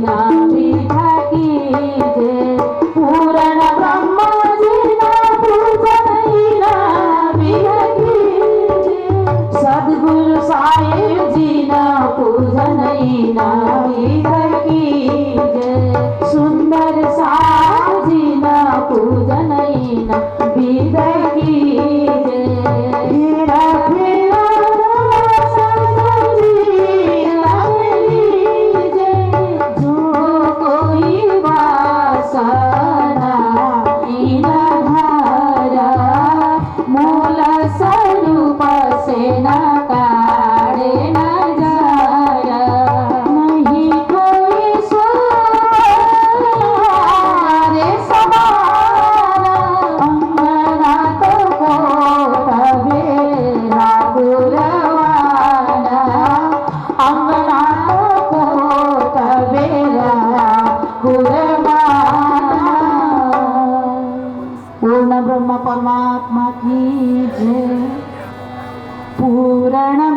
ना विधा कीजे पूर्ण ब्रह्म जीना पूजन ना विधा कीजे सद्गुरु साहेब जीना पूजन ना विधा कीजे सुंदर साहेब जीना पूजन ना विधा कीजे परमात्मा की जय। पूर्ण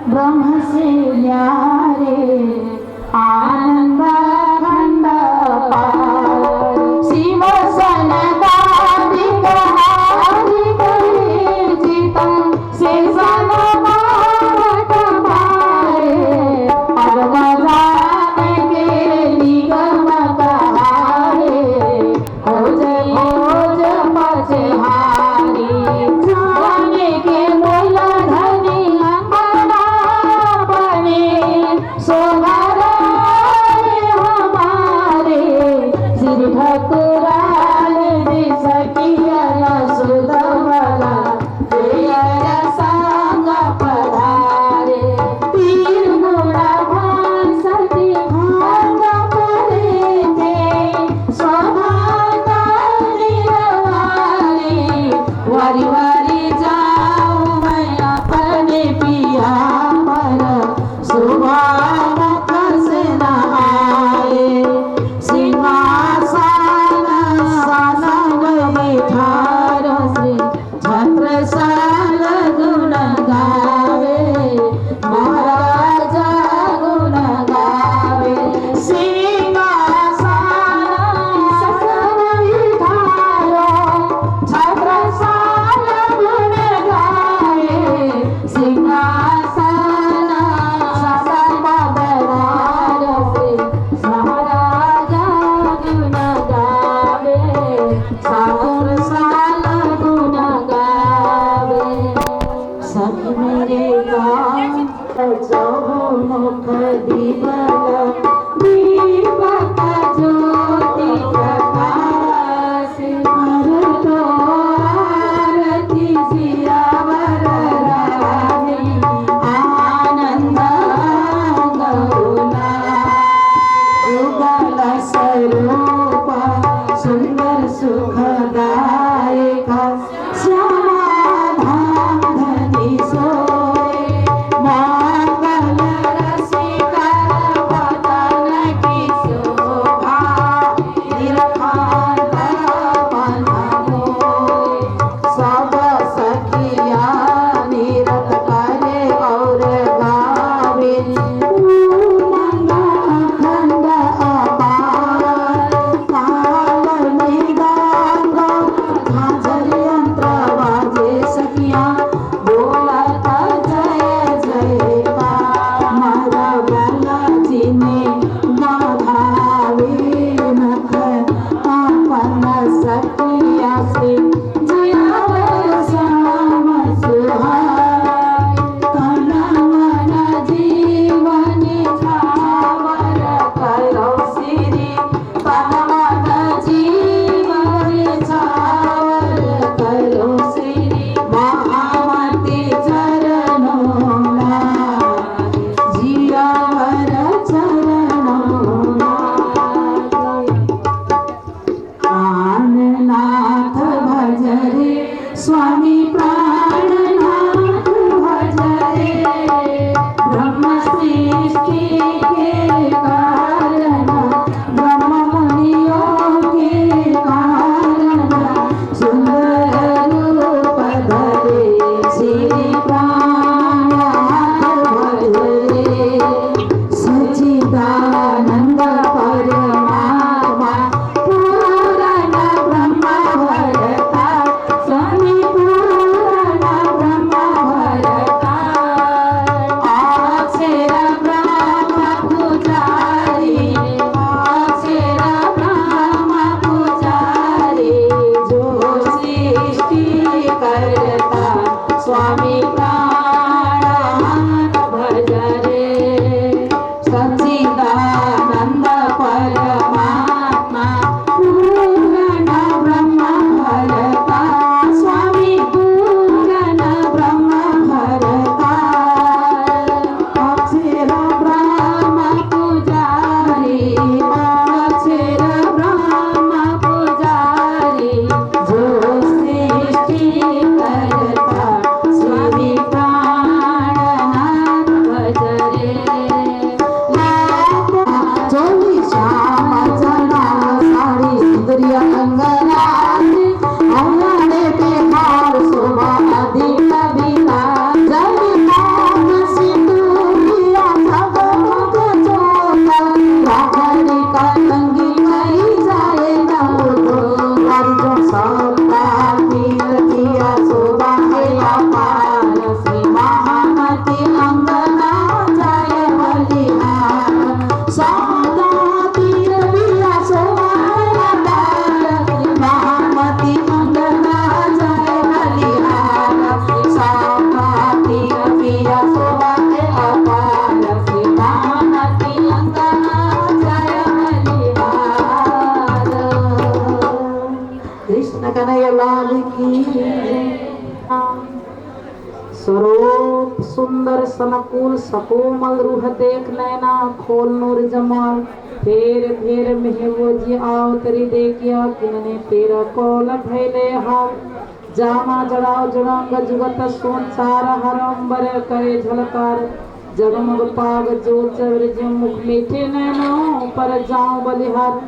ब्रह्म से न्यारे आनंद खंड पार शिव सनकादिक हारिक जितम से सनमात पारे परम जान के निगम कहारे हो जय सुंदर सनकुल सकोमल रूह देख नैना खोल नूर जमाल फेर फेर मेहवो जी आओ तरी देखिया किनने तेरा कोल भैले हाल जामा जड़ाओ जुड़ंग जुगत सोचार हरंबर करे झलकार जगमग पाग जो चवर मुख मीठे नैनो पर जाऊं बलिहार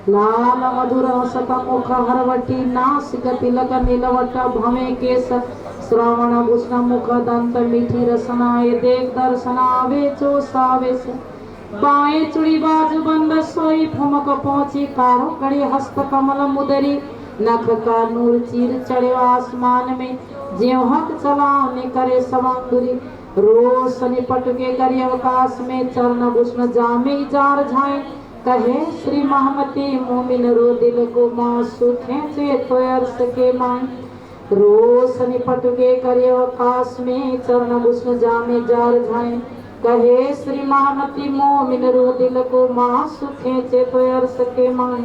लाल मधुर सत मुख हरवटी नासिक तिलक नीलवट भमे केस श्रावण भूषण मुख दंत मीठी रसनाए देख दर्शनावे चो सावेश बाएं चुड़ी बाजू बंद सोई ठुमक पहुंची कारो कड़ी हस्त कमल मुदरी नख का नूर चीर चढ़े आसमान में ज्यों हक चलाने करे सवंगुरी रोशनी पटके करी अवकाश में चरण भूषण जामे जार झाए कहे श्री महमती मोमिन रो दिल को माँ सुखे चे तो अर्स के माँ रोशनी पटके करे आकाश में चरण भूषण जामे जार झाए कहे श्री महमती मोमिन रो दिल को माँ सुखे चे तो अर्स के माँ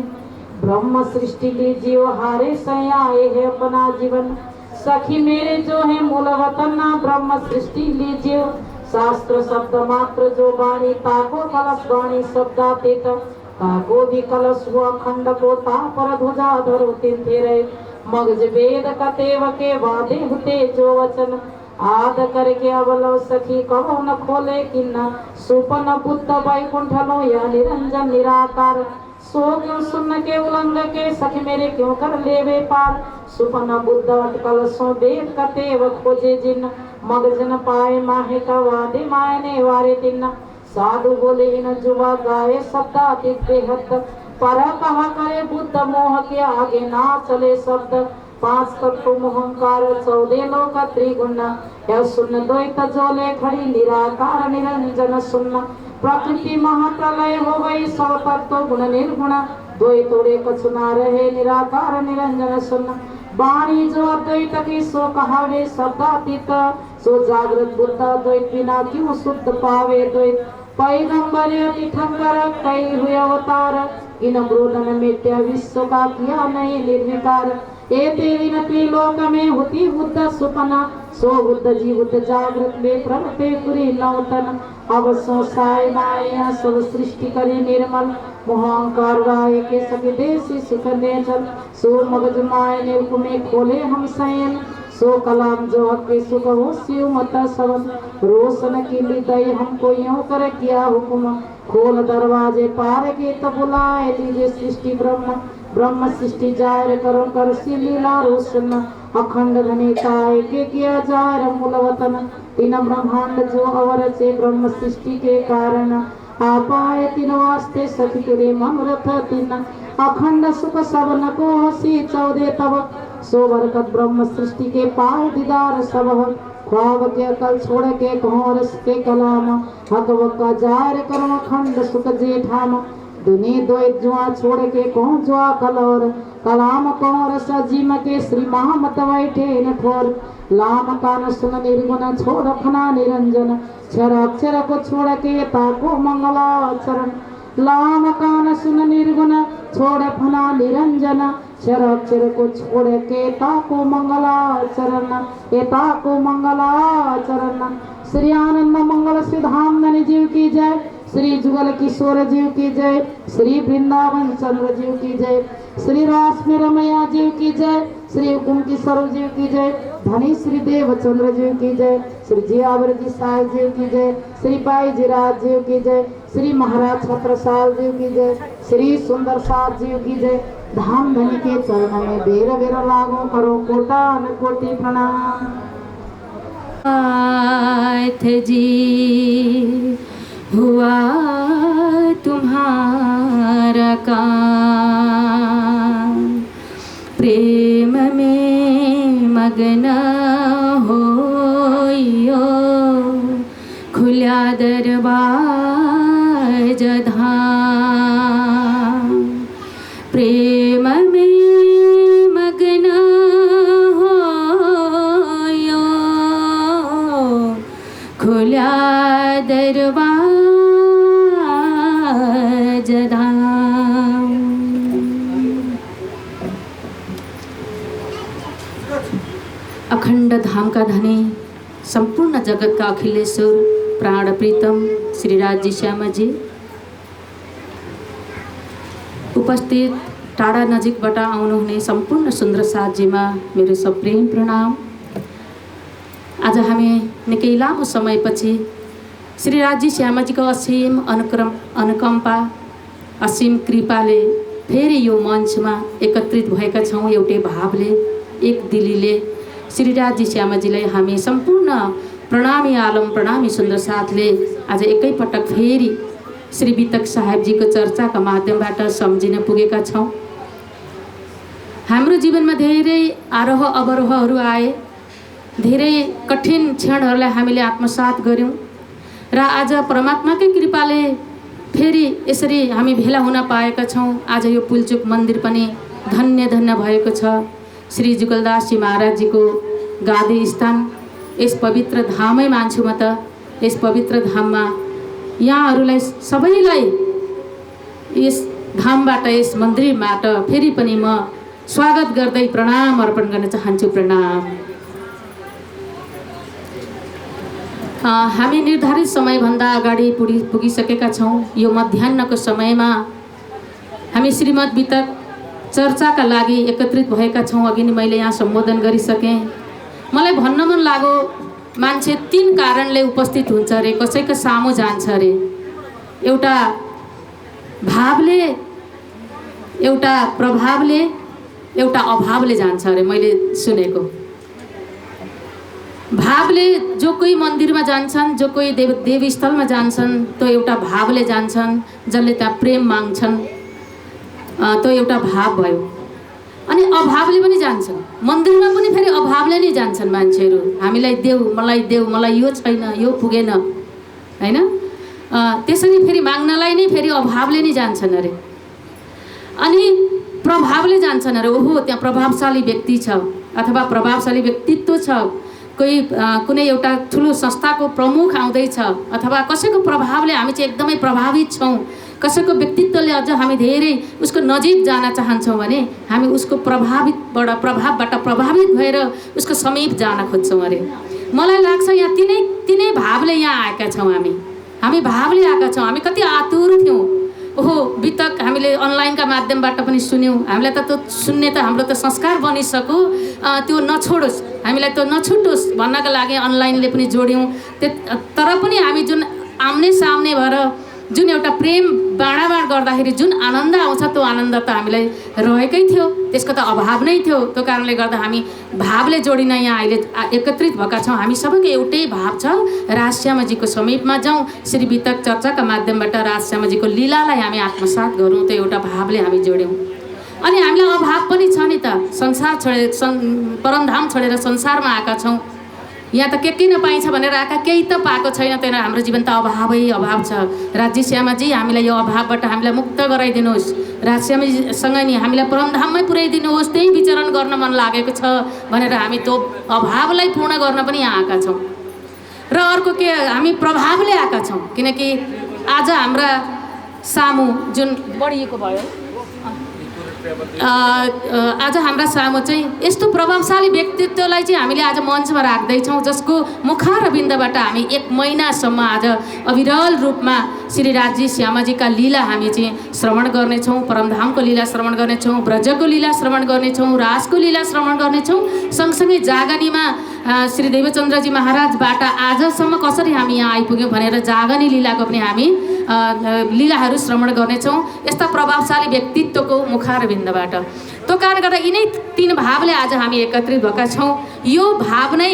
ब्रह्म सृष्टि के जीव हारे सयाए है अपना जीवन सखी मेरे जो है मूल वतन ब्रह्म सृष्टि लीजिए शास्त्र शब्द मात्र जो वाणी ताको कलश वाणी शब्दातीत ताको भी कलश हुआ खंड को पर ध्वजा धरो तिंथेरे मगज वेद कतेव के वादे हुते जो वचन आद करके अवलव सखी कहो न खोले किन्ना सुपन बुद्ध वैकुंठ लो या निरंजन निराकार सो क्यों सुन के उलंग के सखी मेरे क्यों कर लेवे पार सुपन बुद्ध अटकल सो वेद कतेव खोजे जिन मगजन पाए माहे का वादे मायने वारे तिन साधु बोले इन जुवा गाए शब्दातीत बेहद पर कहा करे बुद्ध मोह के आगे ना चले शब्द पांच तत्व मोहंकार 14 लोक त्रिगुण यह सुन द्वैत जोले खड़ी निराकार निरंजन सुन प्रकृति महाप्रलय हो गई सब तत्व गुण निर्गुण द्वैतोड़े कछु ना रहे निराकार निरंजन सुन वाणी जो अद्वैत की सो कहावे शब्दातीत सो जागृत बुद्ध द्वैत बिना क्यों शुद्ध पावे द्वैत पैगंबर तीर्थंकर कई हुए अवतार इन ब्रोधन मिट्या विश्व का किया नहीं निर्विकार ए तेरी नती लोक में होती बुद्ध सुपना सो बुद्ध जी बुद्ध जागृत में प्रगटे पुरी नौतन अब सो साय माया सब सृष्टि करे निर्मल मोहंकार गाय के सके देसी सुख ने चल सो मगज माय ने में खोले हम सयन सो कलाम जो हके सुख हो शिव मत सवन रोशन की लिदई हमको यूं कर किया हुक्म खोल दरवाजे पार के तो बुलाए लीजिए सृष्टि ब्रह्म ब्रह्म सृष्टि जाहिर करो कर लीला रोशन अखंड धनिताय के किया जाहिर मूल वतन तीन ब्रह्मांड जो अवर से ब्रह्म सृष्टि के कारण आपाए तीन वास्ते सखी तेरे मनोरथ तीन अखंड सुख सब न को हसी 14 तब सो बरकत ब्रह्म सृष्टि के पाए दीदार सब ख्वाब के कल छोड़ के कहो रस के कलाम हक वक्का जाहिर करो अखंड सुख जेठाम दुनी द्वैत जुआ छोड़ के कहो जुआ कलौर कलाम कहो रस जीम के श्री महामत बैठे न ठोर लाम कान सुन निर्गुण छोड़ खना निरंजन क्षर अक्षर को छोड़ के ताको मंगलाचरण लाम कान सुन निर्गुण छोड़ फना निरंजन क्षर अक्षर को छोड़ के ताको मंगलाचरण ए ताको मंगलाचरण श्री आनंद मंगल सिद्धांत जीव की जय श्री जुगल किशोर जीव की जय श्री वृंदावन चंद्र जीव की जय श्री रासमी रमैया जीव की जय श्री हुकुम किशोर जीव की जय धनी श्री देवचंद्र जीव की जय श्री जियावर जी साय जीव की जय श्री बाई जीराज जीव की जय श्री महाराज छत्रसाल जीव की जय श्री सुंदर साथ जीव की जय धाम धनी के चरण में बेर बेर लागो करो कोटान कोटि प्रणाम जी हुआ तुम्हारा काम प्रेम में मगन होइयो खुला दरबार धाम प्रेम में मगन होइयो खुला दरबार धाम। अखंड धाम का धनी सम्पूर्ण जगतका अखिलेश्वर प्राण प्रीतम श्री राजी श्यामाजी, उपस्थित टाढा नजिकबाट आउनुहुने सम्पूर्ण सुन्दर साथजीमा मेरो सप्रेम प्रणाम। आज हामी निकै लामो समयपछि श्री राजी श्यामाजीको असीम अनुकम्पा असीम कृपाले फेरि यो मञ्चमा एकत्रित भएका छौँ। एउटै भावले एक दिलीले श्री राजी श्यामाजीलाई हामी सम्पूर्ण प्रणामी आलम प्रणामी सुन्दर साथले आज एकैपटक फेरि श्री वितक साहेबजीको चर्चाका माध्यमबाट सम्झिन पुगेका छौँ। हाम्रो जीवनमा धेरै आरोह अवरोहहरू आए, धेरै कठिन क्षणहरूलाई हामीले आत्मसात गऱ्यौँ र आज परमात्माकै कृपाले फेरि यसरी हामी भेला हुन पाएका छौँ। आज यो पुल्चोक मन्दिर पनि धन्य धन्य भएको छ। श्री जुगलदासजी महाराजजीको गादी स्थान, यस पवित्र धामै मान्छु म त। यस पवित्र धाममा यहाँहरूलाई सबैलाई यस धामबाट यस मन्दिरबाट फेरि पनि म स्वागत गर्दै प्रणाम अर्पण गर्न चाहन्छु। प्रणाम। हामी निर्धारित समयभन्दा अगाडि पुगिसकेका छौँ। यो मध्याह्नको समयमा हामी श्रीमद् वितक चर्चाका लागि एकत्रित भएका छौँ। अघि नै मैले यहाँ सम्बोधन गरिसकेँ। मलाई भन्न मन लाग्यो, मान्छे 3 कारणले उपस्थित हुन्छ अरे, कसैको सामु जान्छ अरे। एउटा भावले, एउटा प्रभावले, एउटा अभावले जान्छ अरे, मैले सुनेको। भावले जो कोही मन्दिरमा जान्छन्, जो कोही देवस्थलमा जान्छन्, त्यो एउटा भावले जान्छन्। जसले त्यहाँ प्रेम माग्छन् त्यो एउटा भाव भयो। अनि अभावले पनि जान्छन्, मन्दिरमा पनि फेरि अभावले नै जान्छन् मान्छेहरू। हामीलाई देऊ, मलाई यो छैन, यो पुगेन, हैन? त्यसरी फेरि माग्नलाई नै फेरि अभावले नै जान्छन् अरे। अनि प्रभावले जान्छन् अरे। ओहो, त्यहाँ प्रभावशाली व्यक्ति छ अथवा प्रभावशाली व्यक्तित्व छ, कोही कुनै एउटा ठुलो संस्थाको प्रमुख आउँदैछ अथवा कसैको प्रभावले हामी चाहिँ एकदमै प्रभावित छौँ, कसैको व्यक्तित्वले अझ हामी धेरै उसको नजिक जान चाहन्छौँ भने हामी उसको प्रभावबाट प्रभावित भएर उसको समीप जान खोज्छौँ अरे। मलाई लाग्छ यहाँ तिनै भावले यहाँ आएका छौँ। हामी भावले आएका छौँ। हामी कति आतुर थियौँ। ओहो, वितक हामीले अनलाइनका माध्यमबाट पनि सुन्यौँ। हामीलाई त त्यो सुन्ने त हाम्रो त संस्कार बनिसक्यो, त्यो नछोडोस्, हामीलाई त्यो नछुटोस् भन्नका लागि अनलाइनले पनि जोड्यौँ। तर पनि हामी जुन आम्ने सामने भएर जुन एउटा प्रेम बाँडाबाँड गर्दाखेरि जुन आनन्द आउँछ, त्यो आनन्द त हामीलाई रहेकै थियो, त्यसको त अभाव नै थियो। त्यो कारणले गर्दा हामी भावले जोडिन यहाँ अहिले एकत्रित भएका छौँ। हामी सबैको एउटै भाव छ, राजश्यामाजीको समीपमा जाउँ, श्री वितक चर्चाका माध्यमबाट राजश्यामाजीको लीलालाई हामी आत्मसात गरौँ। त्यो एउटा भावले हामी जोड्यौँ। अनि हामीलाई अभाव पनि छ नि त, संसार छोडेर परमधाम छोडेर संसारमा आएका छौँ। यहाँ त के नपाइन्छ भनेर आएका, केही त पाएको छैन, त्यही हाम्रो जीवन त अभावै अभाव छ। राजी श्यामाजी, हामीलाई यो अभावबाट हामीलाई मुक्त गराइदिनुहोस्। राजश्यामाजीसँग नि हामीलाई परमधाममै पुर्याइदिनुहोस्, त्यही विचरण गर्न मन लागेको छ भनेर हामी त्यो अभावलाई पूर्ण गर्न पनि यहाँ आएका छौँ। र अर्को के, हामी प्रभावले आएका छौँ, किनकि आज हाम्रा सामु जुन बढिएको भयो, आज हाम्रा सामु चाहिँ यस्तो प्रभावशाली व्यक्तित्वलाई चाहिँ हामीले आज मञ्चमा राख्दैछौँ, जसको मुखारविन्दबाट हामी 1 महिनासम्म आज अविरल रूपमा श्री राजी श्यामाजीका लीला हामी चाहिँ श्रवण गर्नेछौँ। परमधामको लीला श्रवण गर्नेछौँ, ब्रजको लीला श्रवण गर्नेछौँ, राजको लीला श्रवण गर्नेछौँ। सँगसँगै जागनीमा श्री देवचन्द्रजी महाराजबाट आजसम्म कसरी हामी यहाँ आइपुग्यौँ भनेर जागनी लीलाको पनि हामी लीलाहरू श्रवण गर्नेछौँ, यस्ता प्रभावशाली व्यक्तित्वको मुखारविन्दबाट। त्यो कारण गर्दा यिनै 3 भावले आज हामी एकत्रित भएका छौँ। यो भाव नै,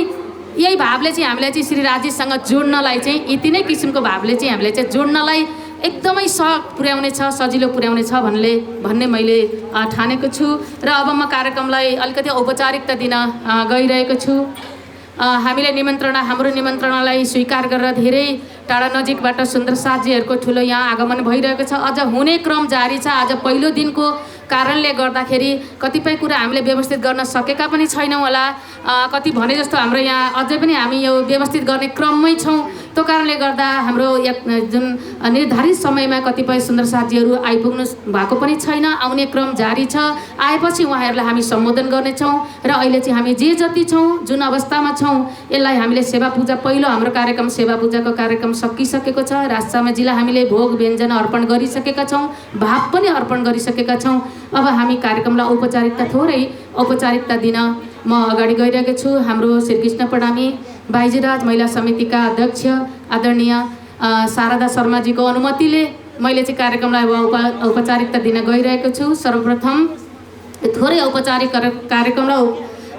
यही भावले चाहिँ हामीलाई चाहिँ श्री राजीसँग जोड्नलाई चाहिँ, यी 3 किसिमको भावले चाहिँ हामीलाई चाहिँ जोड्नलाई एकदमै सहज पुर्याउने छ, सजिलो पुर्याउने छ भन्ने मैले ठानेको छु। र अब म कार्यक्रमलाई अलिकति औपचारिकता दिन गइरहेको छु। हामीले हाम्रो निमन्त्रणालाई स्वीकार गरेर धेरै टाढा नजिकबाट सुन्दर साथजीहरूको ठुलो यहाँ आगमन भइरहेको छ। अझ हुने क्रम जारी छ। आज पहिलो दिनको कारणले गर्दाखेरि कतिपय कुरा हामीले व्यवस्थित गर्न सकेका पनि छैनौँ होला। कति भने जस्तो हाम्रो यहाँ अझै पनि हामी यो व्यवस्थित गर्ने क्रममै छौँ। त्यो कारणले गर्दा हाम्रो जुन निर्धारित समयमा कतिपय सुन्दर साथीहरू आइपुग्नु भएको पनि छैन। आउने क्रम जारी छ। आएपछि उहाँहरूलाई हामी सम्बोधन गर्नेछौँ र अहिले चाहिँ हामी जे जति छौँ, जुन अवस्थामा छौँ, यसलाई हामीले सेवा पूजा, पहिलो हाम्रो कार्यक्रम सेवा पूजाको कार्यक्रम सकिसकेको छ। राजसामाजीलाई हामीले भोग व्यञ्जन अर्पण गरिसकेका छौँ, भाव पनि अर्पण गरिसकेका छौँ। अब हामी कार्यक्रमलाई औपचारिकता, थोरै औपचारिकता दिन म अगाडि गइरहेको छु। हाम्रो श्रीकृष्ण प्रणामी बाइजीराज महिला समितिका अध्यक्ष आदरणीय शारदा शर्माजीको अनुमतिले मैले चाहिँ कार्यक्रमलाई औपचारिकता दिन गइरहेको छु। सर्वप्रथम थोरै औपचारिक कार्यक्रमलाई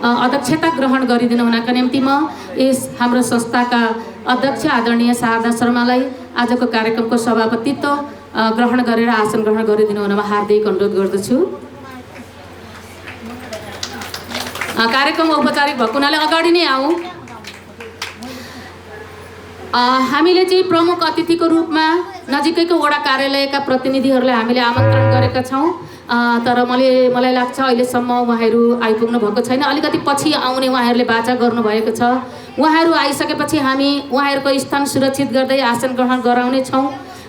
अध्यक्षता ग्रहण गरिदिनु हुनका निम्ति म यस हाम्रो संस्थाका अध्यक्ष आदरणीय शारदा शर्मालाई आजको कार्यक्रमको सभापतित्व ग्रहण गरेर आसन ग्रहण गरिदिनु हुनमा हार्दिक अनुरोध गर्दछु। कार्यक्रम औपचारिक भएको हुनाले अगाडि नै आउँ। हामीले चाहिँ प्रमुख अतिथिको रूपमा नजिकैको वडा कार्यालयका प्रतिनिधिहरूलाई हामीले आमन्त्रण गरेका छौँ, तर मलाई लाग्छ अहिलेसम्म उहाँहरू आइपुग्नु भएको छैन। अलिकति पछि आउने उहाँहरूले बाचा गर्नुभएको छ। उहाँहरू आइसकेपछि हामी उहाँहरूको स्थान सुरक्षित गर्दै आसन ग्रहण गराउने छौँ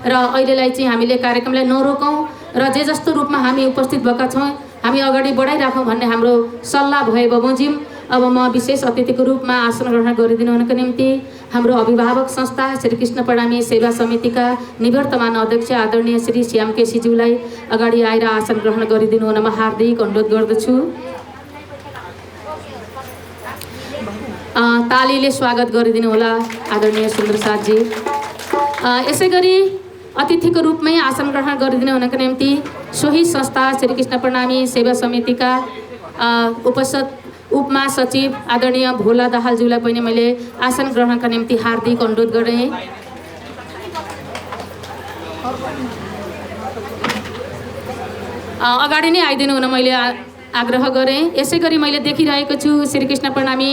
र अहिलेलाई चाहिँ हामीले कार्यक्रमलाई नरोकौँ र जे जस्तो रूपमा हामी उपस्थित भएका छौँ हामी अगाडि बढाइराखौँ भन्ने हाम्रो सल्लाह भए बमोजिम अब म विशेष अतिथिको रूपमा आसन ग्रहण गरिदिनु हुनको निम्ति हाम्रो अभिभावक संस्था श्रीकृष्ण प्रणामी सेवा समितिका निवर्तमान अध्यक्ष आदरणीय श्री श्याम केसीज्यूलाई अगाडि आएर आसन ग्रहण गरिदिनु हुनमा हार्दिक अनुरोध गर्दछु। तालीले स्वागत गरिदिनु होला आदरणीय सुन्दर साथजी। यसै गरी अतिथिको रूपमै आसन ग्रहण गरिदिनु हुनको निम्ति सोही संस्था श्रीकृष्ण प्रणामी सेवा समितिका उपमहासचिव आदरणीय भोला दाहालज्यूलाई पनि मैले आसन ग्रहणका निम्ति हार्दिक अनुरोध गरेँ। अगाडि नै आइदिनु हुन मैले आग्रह गरेँ। यसै गरी मैले देखिरहेको छु श्रीकृष्ण प्रणामी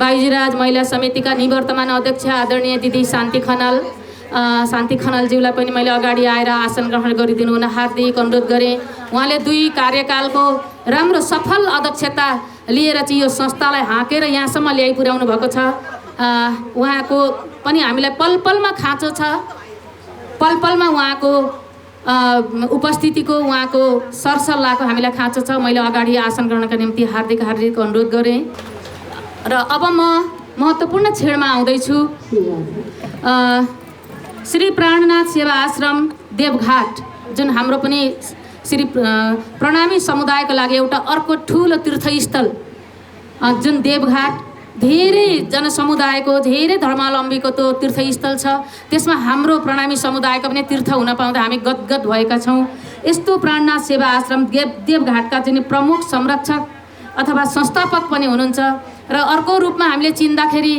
बाइजीराज महिला समितिका निवर्तमान अध्यक्ष आदरणीय दिदी शान्ति खनालज्यूलाई पनि मैले अगाडि आएर आसन ग्रहण गरिदिनु हुन हार्दिक अनुरोध गरेँ। उहाँले 2 कार्यकालको राम्रो सफल अध्यक्षता लिएर चाहिँ यो संस्थालाई हाँकेर यहाँसम्म ल्याइ पुर्याउनु भएको छ। उहाँको पनि हामीलाई पल पलमा खाँचो छ। पल पलमा उहाँको उपस्थितिको, उहाँको सरसल्लाहको हामीलाई खाँचो छ। मैले अगाडि आसन ग्रहणका निम्ति हार्दिक अनुरोध गरेँ र अब म महत्त्वपूर्ण छेडमा आउँदैछु। श्री प्राणनाथ सेवा आश्रम देवघाट जुन हाम्रो पनि श्री प्रणामी समुदायको लागि एउटा अर्को ठुलो तीर्थस्थल जुन देवघाट धेरै जनसमुदायको, धेरै धर्मावलम्बीको त्यो तीर्थस्थल छ। त्यसमा हाम्रो प्रणामी समुदायको पनि तीर्थ हुन पाउँदा हामी गदगद भएका छौँ। यस्तो प्राणनाथ सेवा आश्रम देवघाटका चाहिँ प्रमुख संरक्षक अथवा संस्थापक पनि हुनुहुन्छ र अर्को रूपमा हामीले चिन्दाखेरि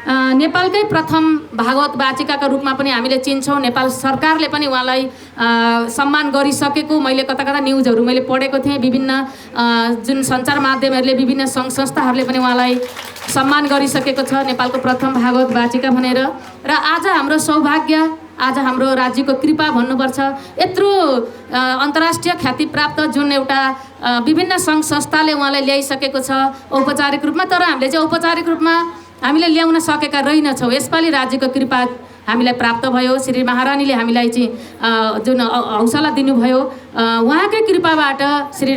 नेपालकै प्रथम भागवत वाचिकाका रूपमा पनि हामीले चिन्छौँ। नेपाल सरकारले पनि उहाँलाई सम्मान गरिसकेको मैले कता न्युजहरू मैले पढेको थिएँ। विभिन्न जुन सञ्चार माध्यमहरूले, विभिन्न सङ्घ संस्थाहरूले पनि उहाँलाई सम्मान गरिसकेको छ नेपालको प्रथम भागवत वाचिका भनेर। र आज हाम्रो सौभाग्य, आज हाम्रो राज्यको कृपा भन्नुपर्छ, यत्रो अन्तर्राष्ट्रिय ख्याति प्राप्त जुन एउटा विभिन्न सङ्घ संस्थाले उहाँलाई ल्याइसकेको छ औपचारिक रूपमा। तर हामीले चाहिँ औपचारिक रूपमा हामीले ल्याउन सकेका रहेनछौँ। यसपालि राज्यको कृपा हामीलाई प्राप्त भयो। श्री महारानीले हामीलाई चाहिँ जुन हौसला दिनुभयो, उहाँकै कृपाबाट श्री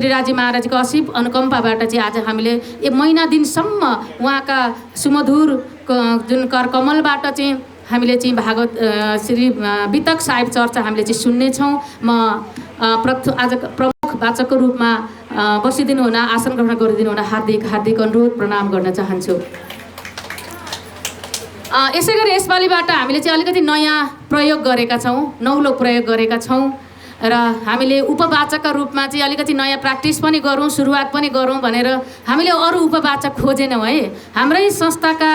राजी महाराजीको असीम अनुकम्पाबाट चाहिँ आज हामीले 1 महिना दिनसम्म उहाँका सुमधुर जुन कर कमलबाट चाहिँ हामीले चाहिँ भागवत श्री वितक साहिब चर्चा हामीले चाहिँ सुन्नेछौँ। म आज प्रमुख वाचकको रूपमा बसिदिनु हुन, आसन ग्रहण गरिदिनु हुन हार्दिक अनुरोध प्रणाम गर्न चाहन्छु। यसै गरी यसपालिबाट हामीले चाहिँ अलिकति नयाँ प्रयोग गरेका छौँ, नौलो प्रयोग गरेका छौँ र हामीले उपवाचकका रूपमा चाहिँ अलिकति नयाँ प्र्याक्टिस पनि गरौँ, सुरुवात पनि गरौँ भनेर हामीले अरू उपवाचक खोजेनौँ है। हाम्रै संस्थाका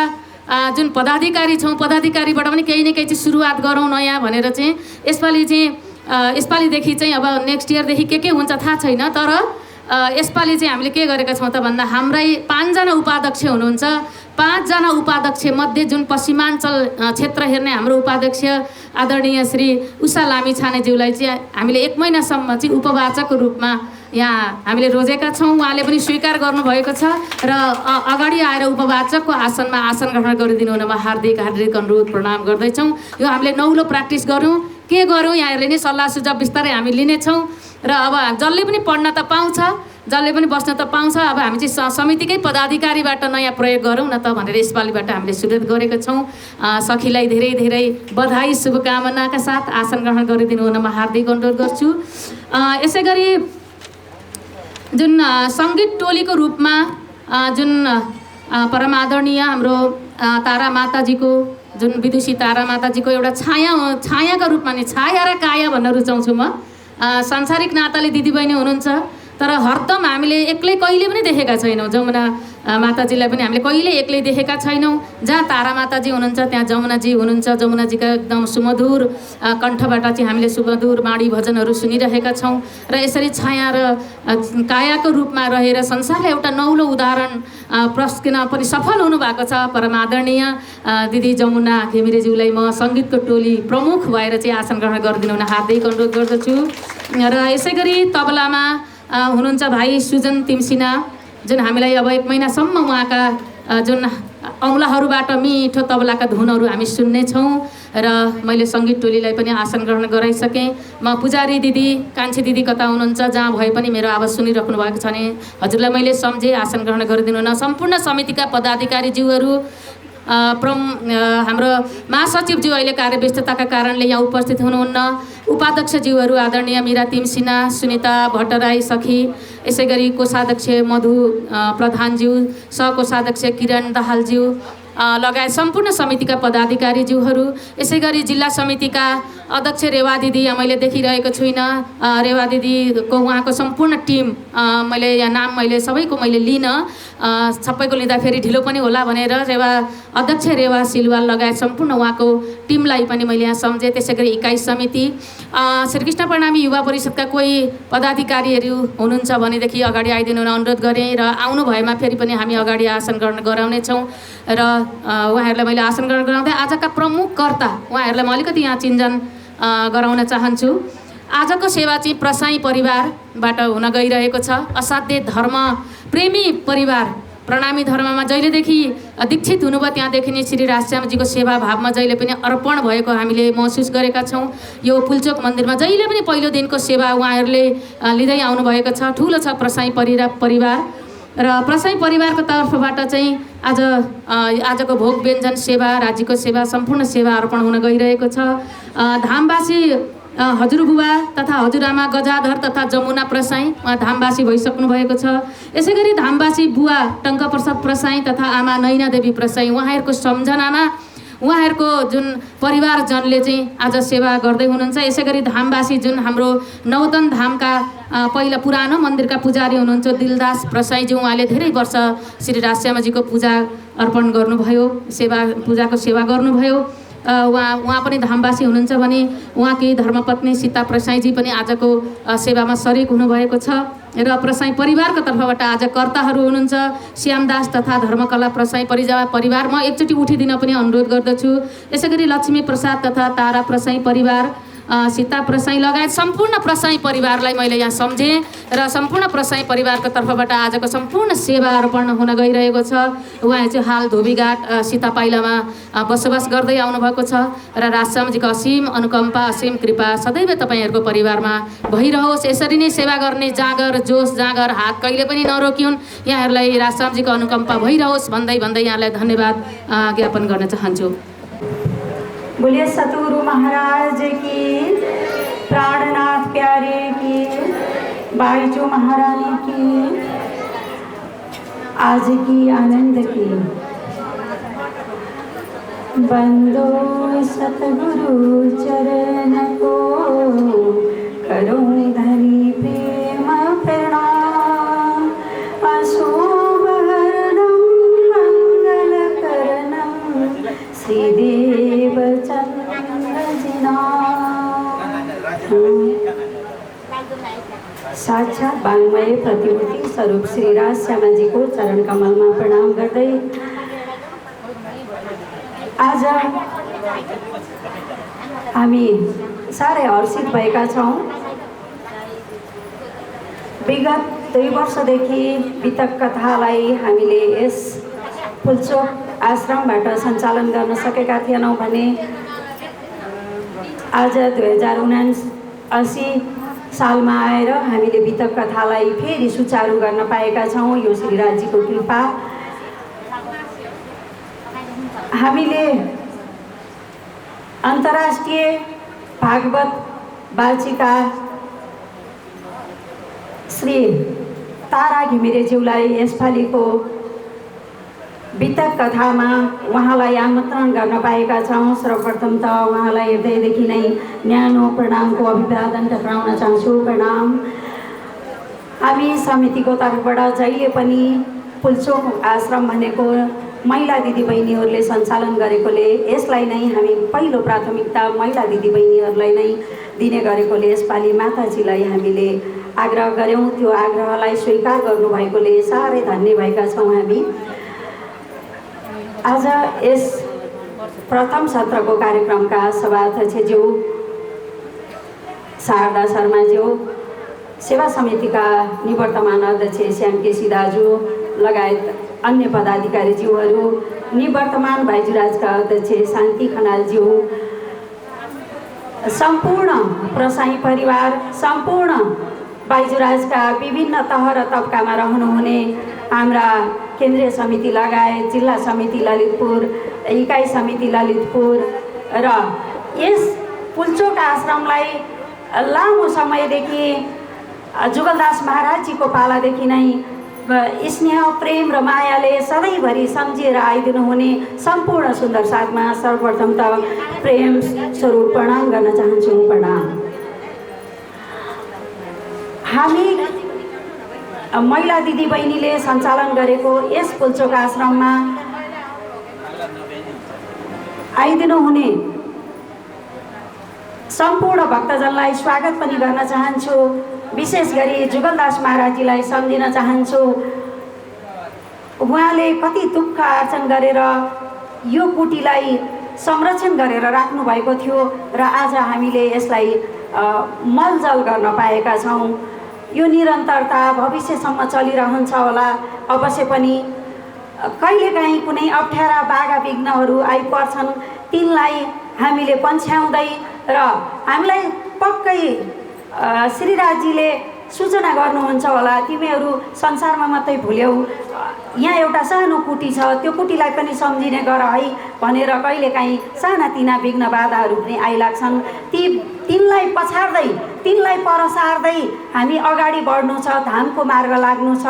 जुन पदाधिकारी छौँ, पदाधिकारीबाट पनि केही न केही चाहिँ सुरुवात गरौँ नयाँ भनेर चाहिँ यसपालिदेखि चाहिँ अब नेक्स्ट इयरदेखि के हुन्छ थाहा छैन, तर यसपालि चाहिँ हामीले के गरेका छौँ त भन्दा हाम्रै 5 जना उपाध्यक्ष हुनुहुन्छ। 5 जना उपाध्यक्ष मध्ये जुन पश्चिमाञ्चल क्षेत्र हेर्ने हाम्रो उपाध्यक्ष आदरणीय श्री उषा लामिछानेज्यूलाई चाहिँ हामीले 1 महिनासम्म चाहिँ उपवाचकको रूपमा यहाँ हामीले रोजेका छौँ। उहाँले पनि स्वीकार गर्नुभएको छ र अगाडि आएर उपवाचकको आसनमा आसन ग्रहण गरिदिनु हुनमा हार्दिक हार्दिक अनुरोध प्रणाम गर्दैछौँ। यो हामीले नौलो प्र्याक्टिस गऱ्यौँ, के गऱ्यौँ यहाँहरूले नै सल्लाह सुझाव बिस्तारै हामी लिनेछौँ र अब जसले पनि पढ्न त पाउँछ, जसले पनि बस्न त पाउँछ। अब हामी चाहिँ समितिकै पदाधिकारीबाट नयाँ प्रयोग गरौँ न त भनेर यसपालिबाट हामीले सुरुवात गरेका छौँ। सखीलाई धेरै धेरै बधाई शुभकामनाका साथ आसन ग्रहण गरिदिनु हुनमा हार्दिक अनुरोध गर्छु। यसै गरी जुन सङ्गीत टोलीको रूपमा जुन परमादरणीय हाम्रो तारा माताजीको जुन विदुषी तारा माताजीको एउटा छायाका रूपमा नि छाया र काया भन्न रुचाउँछु म। सांसारिक नाताले दिदीबहिनी हुनुहुन्छ, तर हरदम हामीले एक्लै कहिले पनि देखेका छैनौँ। जमुना माताजीलाई पनि हामीले कहिले एक्लै देखेका छैनौँ। जहाँ तारा माताजी हुनुहुन्छ त्यहाँ जमुनाजी हुनुहुन्छ। जमुनाजीका एकदम सुमधुर कण्ठबाट चाहिँ हामीले सुमधुर बाणी भजनहरू सुनिरहेका छौँ र यसरी छाया र कायाको रूपमा रहेर संसारलाई एउटा नौलो उदाहरण प्रस्किन पनि सफल हुनुभएको छ परमादरणीय दिदी जमुना घिमिरेज्यूलाई म सङ्गीतको टोली प्रमुख भएर चाहिँ आसन ग्रहण गरिदिनु हुन हार्दिक अनुरोध गर्दछु। र यसै गरी तबलामा हुनुहुन्छ भाइ सुजन तिमसिना, जुन हामीलाई अब 1 महिनासम्म उहाँका जुन औँलाहरूबाट मिठो तबलाका धुनहरू हामी सुन्नेछौँ। र मैले सङ्गीत टोलीलाई पनि आसन ग्रहण गराइसकेँ। म पुजारी दिदी कान्छी दिदी कता हुनुहुन्छ, जहाँ भए पनि मेरो आवाज सुनिराख्नु भएको छ भने हजुरलाई मैले सम्झेँ, आसन ग्रहण गरिदिनु न। सम्पूर्ण समितिका पदाधिकारीज्यूहरू, हाम्रो महासचिवज्यू अहिले कार्यव्यस्तताका कारणले यहाँ उपस्थित हुनुहुन्न, उपाध्यक्षज्यूहरू आदरणीय मीरा तिमसिना, सुनिता भट्टराई सखी, यसै गरी कोषाध्यक्ष मधु प्रधानज्यू, सहकोषाध्यक्ष किरण दाहालज्यू लगायत सम्पूर्ण समितिका पदाधिकारीज्यूहरू, यसै गरी जिल्ला समितिका अध्यक्ष रेवा दिदी यहाँ मैले देखिरहेको छुइनँ। रेवा दिदीको उहाँको सम्पूर्ण टिम मैले यहाँ नाम सबैको लिन, सबैको लिँदा फेरि ढिलो पनि होला भनेर रेवा अध्यक्ष रेवा सिलवाल लगायत सम्पूर्ण उहाँको टिमलाई पनि मैले यहाँ सम्झेँ। त्यसै गरी इकाइ समिति श्रीकृष्ण प्रणामी युवा परिषदका कोही पदाधिकारीहरू हुनुहुन्छ भनेदेखि अगाडि आइदिनु अनुरोध गरेँ र आउनु भएमा फेरि पनि हामी अगाडि आसन ग्रहण गराउनेछौँ। र उहाँहरूलाई मैले आसन ग्रहण गराउँदै आजका प्रमुख कर्ता उहाँहरूलाई म अलिकति यहाँ चिन्जन गराउन चाहन्छु। आजको सेवा चाहिँ प्रसाई परिवारबाट हुन गइरहेको छ। असाध्य धर्म प्रेमी परिवार प्रणामी धर्ममा जहिलेदेखि दीक्षित हुनुभयो त्यहाँदेखि नै श्री राजश्यामजीको सेवा भावमा जहिले पनि अर्पण भएको हामीले महसुस गरेका छौँ। यो पुल्चोक मन्दिरमा जहिले पनि पहिलो दिनको सेवा उहाँहरूले लिँदै आउनुभएको छ। ठुलो छ प्रसाई परिवार र प्रसाई परिवारको तर्फबाट चाहिँ आजको भोग व्यञ्जन सेवा, राज्यको सेवा, सम्पूर्ण सेवा अर्पण हुन गइरहेको छ। धामवासी हजुरबुबा तथा हजुरआमा गजाधर तथा जमुना प्रसाई उहाँ धामवासी भइसक्नु भएको छ। यसै गरी धामवासी बुवा टङ्कप्रसाद प्रसाई तथा आमा नैना देवी प्रसाई उहाँहरूको सम्झनामा उहाँहरूको जुन परिवारजनले चाहिँ आज सेवा गर्दै हुनुहुन्छ। यसै गरी धामवासी जुन हाम्रो नौतन धामका पहिला पुरानो मन्दिरका पुजारी हुनुहुन्छ दिलदास प्रसाईजी, उहाँले धेरै वर्ष श्री राजश्यामजीको पूजा अर्पण गर्नुभयो, पूजाको सेवा गर्नुभयो। उहाँ पनि धामवासी हुनुहुन्छ भने उहाँकी धर्मपत्नी सीता प्रसाईजी पनि आजको सेवामा सरिक हुनुभएको छ। र प्रसाई परिवारको तर्फबाट आज कर्ताहरू हुनुहुन्छ श्यामदास तथा धर्मकला प्रसाई परिवार। म एकचोटि उठिदिन पनि अनुरोध गर्दछु। यसै गरी लक्ष्मी प्रसाद तथा तारा प्रसाई परिवार, सीता प्रसाई लगायत सम्पूर्ण प्रसाई परिवारलाई मैले यहाँ सम्झेँ र सम्पूर्ण प्रसाई परिवारको तर्फबाट आजको सम्पूर्ण सेवा अर्पण हुन गइरहेको छ। उहाँ चाहिँ हाल धोबीघाट सीता पाइलामा बसोबास गर्दै आउनुभएको छ र राजश्यामजीको असीम अनुकम्पा, असीम कृपा सदैव तपाईँहरूको परिवारमा भइरहोस्। यसरी नै सेवा गर्ने जाँगर, जोस जाँगर, हात कहिले पनि नरोकिउन्। यहाँहरूलाई राजश्यामजीको अनुकम्पा भइरहोस् भन्दै यहाँलाई धन्यवाद ज्ञापन गर्न चाहन्छु। बोलिए सतगुरु महाराज की, प्राणनाथ प्यारे की, बाईचू महारानी की, आज की आनंद की। बंदो सतगुरु चरण को करूं धनी प्रेम प्रणाम। अशोभहरणं मंगलकरणं श्रीदेव साक्षात वाङ्मय प्रतिमूर्ति स्वरूप श्री राजश्यामजीको चरण कमलमा प्रणाम गर्दै आज हामी साह्रै हर्षित भएका छौँ। विगत 2 वर्षदेखि वितक कथालाई हामीले यस फुलचोक आश्रमबाट सञ्चालन गर्न सकेका थिएनौँ भने आज 2079 सालमा आएर हामीले वितक कथालाई फेरि सुचारू गर्न पाएका छौँ। यो श्रीराजजीको कृपा। हामीले अन्तर्राष्ट्रिय भागवत वाचिका श्री तारा घिमिरेज्यूलाई यसपालिको वितक कथामा उहाँलाई आमन्त्रण गर्न पाएका छौँ। सर्वप्रथम त उहाँलाई हृदयदेखि नै न्यानो प्रणामको अभिवादन टक्राउन चाहन्छु। प्रणाम। हामी समितिको तर्फबाट जहिले पनि फुलचोक आश्रम भनेको महिला दिदीबहिनीहरूले सञ्चालन गरेकोले यसलाई नै हामी पहिलो प्राथमिकता महिला दिदीबहिनीहरूलाई नै दिने गरेकोले यसपालि माताजीलाई हामीले आग्रह गऱ्यौँ। त्यो आग्रहलाई स्वीकार गर्नुभएकोले साह्रै धन्य भएका छौँ हामी। आज यस प्रथम सत्रको कार्यक्रमका सभाध्यक्षज्यू शारदा शर्माज्यू, सेवा समितिका निवर्तमान अध्यक्ष श्याम केसी दाजु लगायत अन्य पदाधिकारीज्यूहरू, निवर्तमान भाइजुराजका अध्यक्ष शान्ति खनालज्यू, सम्पूर्ण प्रसाई परिवार, सम्पूर्ण भाइजुराजका विभिन्न तह र तबकामा रहनुहुने हाम्रा केन्द्रीय समिति लगायत जिल्ला समिति ललितपुर, इकाइ समिति ललितपुर र यस फुलचोक आश्रमलाई लामो समयदेखि जुगलदास महाराजजीको पालादेखि नै स्नेह प्रेम र मायाले सधैँभरि सम्झिएर आइदिनु हुने सम्पूर्ण सुन्दर साथमा सर्वप्रथम त प्रेम स्वरूप प्रणाम गर्न चाहन्छु। प्रणाम। हामी महिला दिदीबहिनीले सञ्चालन गरेको यस फुलचोक आश्रममा आइदिनु हुने सम्पूर्ण भक्तजनलाई स्वागत पनि गर्न चाहन्छु। विशेष गरी जुगलदास महाराजजीलाई सम्झिन चाहन्छु। उहाँले कति दुःख आर्जन गरेर यो कुटीलाई संरक्षण गरेर राख्नु भएको थियो र आज हामीले यसलाई मलजल गर्न पाएका छौँ। यो निरन्तरता भविष्यसम्म चलिरहन्छ होला। अवश्य पनि कहिलेकाहीँ कुनै अप्ठ्यारा बाधा विघ्नहरू आइपर्छन्, तिनलाई हामीले पन्छ्याउँदै र हामीलाई पक्कै श्रीराजजीले सूचना गर्नुहुन्छ होला, तिमीहरू संसारमा मात्रै भुल्यौ, यहाँ एउटा सानो कुटी छ, त्यो कुटीलाई पनि सम्झिने गर है भनेर कहिलेकाहीँ सानातिना विघ्न बाधाहरू पनि आइलाग्छन्। तिनलाई पछाड्दै, तिनलाई पर सार्दै हामी अगाडि बढ्नु छ, धामको मार्ग लाग्नु छ।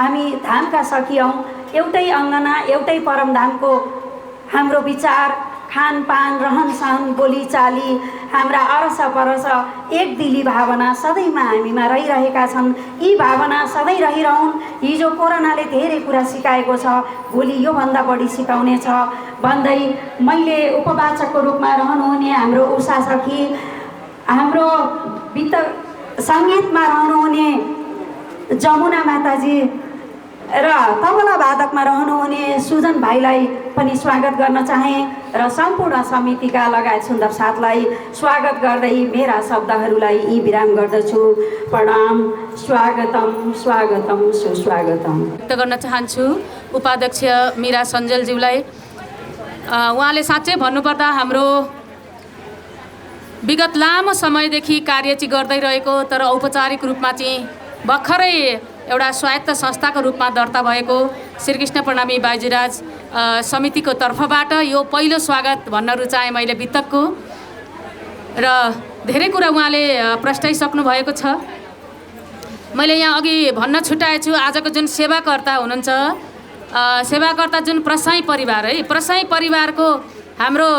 हामी धामका सखी हौँ। एउटै अङ्गना, एउटै परमधामको हाम्रो विचार, खानपान, रहनसहन, बोलीचाली, हाम्रा अरस परस एक दिली भावना सधैँमा हामीमा रहिरहेका छन्। यी भावना सधैँ रहिरहन्। हिजो कोरोनाले धेरै कुरा सिकाएको छ, भोलि योभन्दा बढी सिकाउने छ भन्दै मैले उपवाचकको रूपमा रहनुहुने हाम्रो उषा सखी, हाम्रो सङ्गीतमा रहनुहुने जमुना माताजी र तबला वादकमा रहनुहुने सुजन भाइलाई पनि स्वागत गर्न चाहे र सम्पूर्ण समितिका लगायत सुन्दर साथलाई स्वागत गर्दै मेरा शब्दहरूलाई यी विराम गर्दछु। प्रणाम। स्वागतम, स्वागतम, सुस्वागतम व्यक्त गर्न चाहन्छु उपाध्यक्ष मीरा सञ्जेलज्यूलाई। उहाँले साँच्चै भन्नुपर्दा हाम्रो विगत लामो समयदेखि कार्य चाहिँ गर्दै रहेको तर औपचारिक रूपमा चाहिँ भर्खरै एउटा स्वायत्त संस्थाको रूपमा दर्ता भएको श्रीकृष्ण प्रणामी बाइजुराज समितिको तर्फबाट यो पहिलो स्वागत भन्न रुचाएँ मैले वितकको। र धेरै कुरा उहाँले प्रस्ताइसक्नु भएको छ। मैले यहाँ अघि भन्न छुट्याएछु, आजको जुन सेवाकर्ता हुनुहुन्छ, सेवाकर्ता जुन प्रसाई परिवार है, प्रसाई परिवारको हाम्रो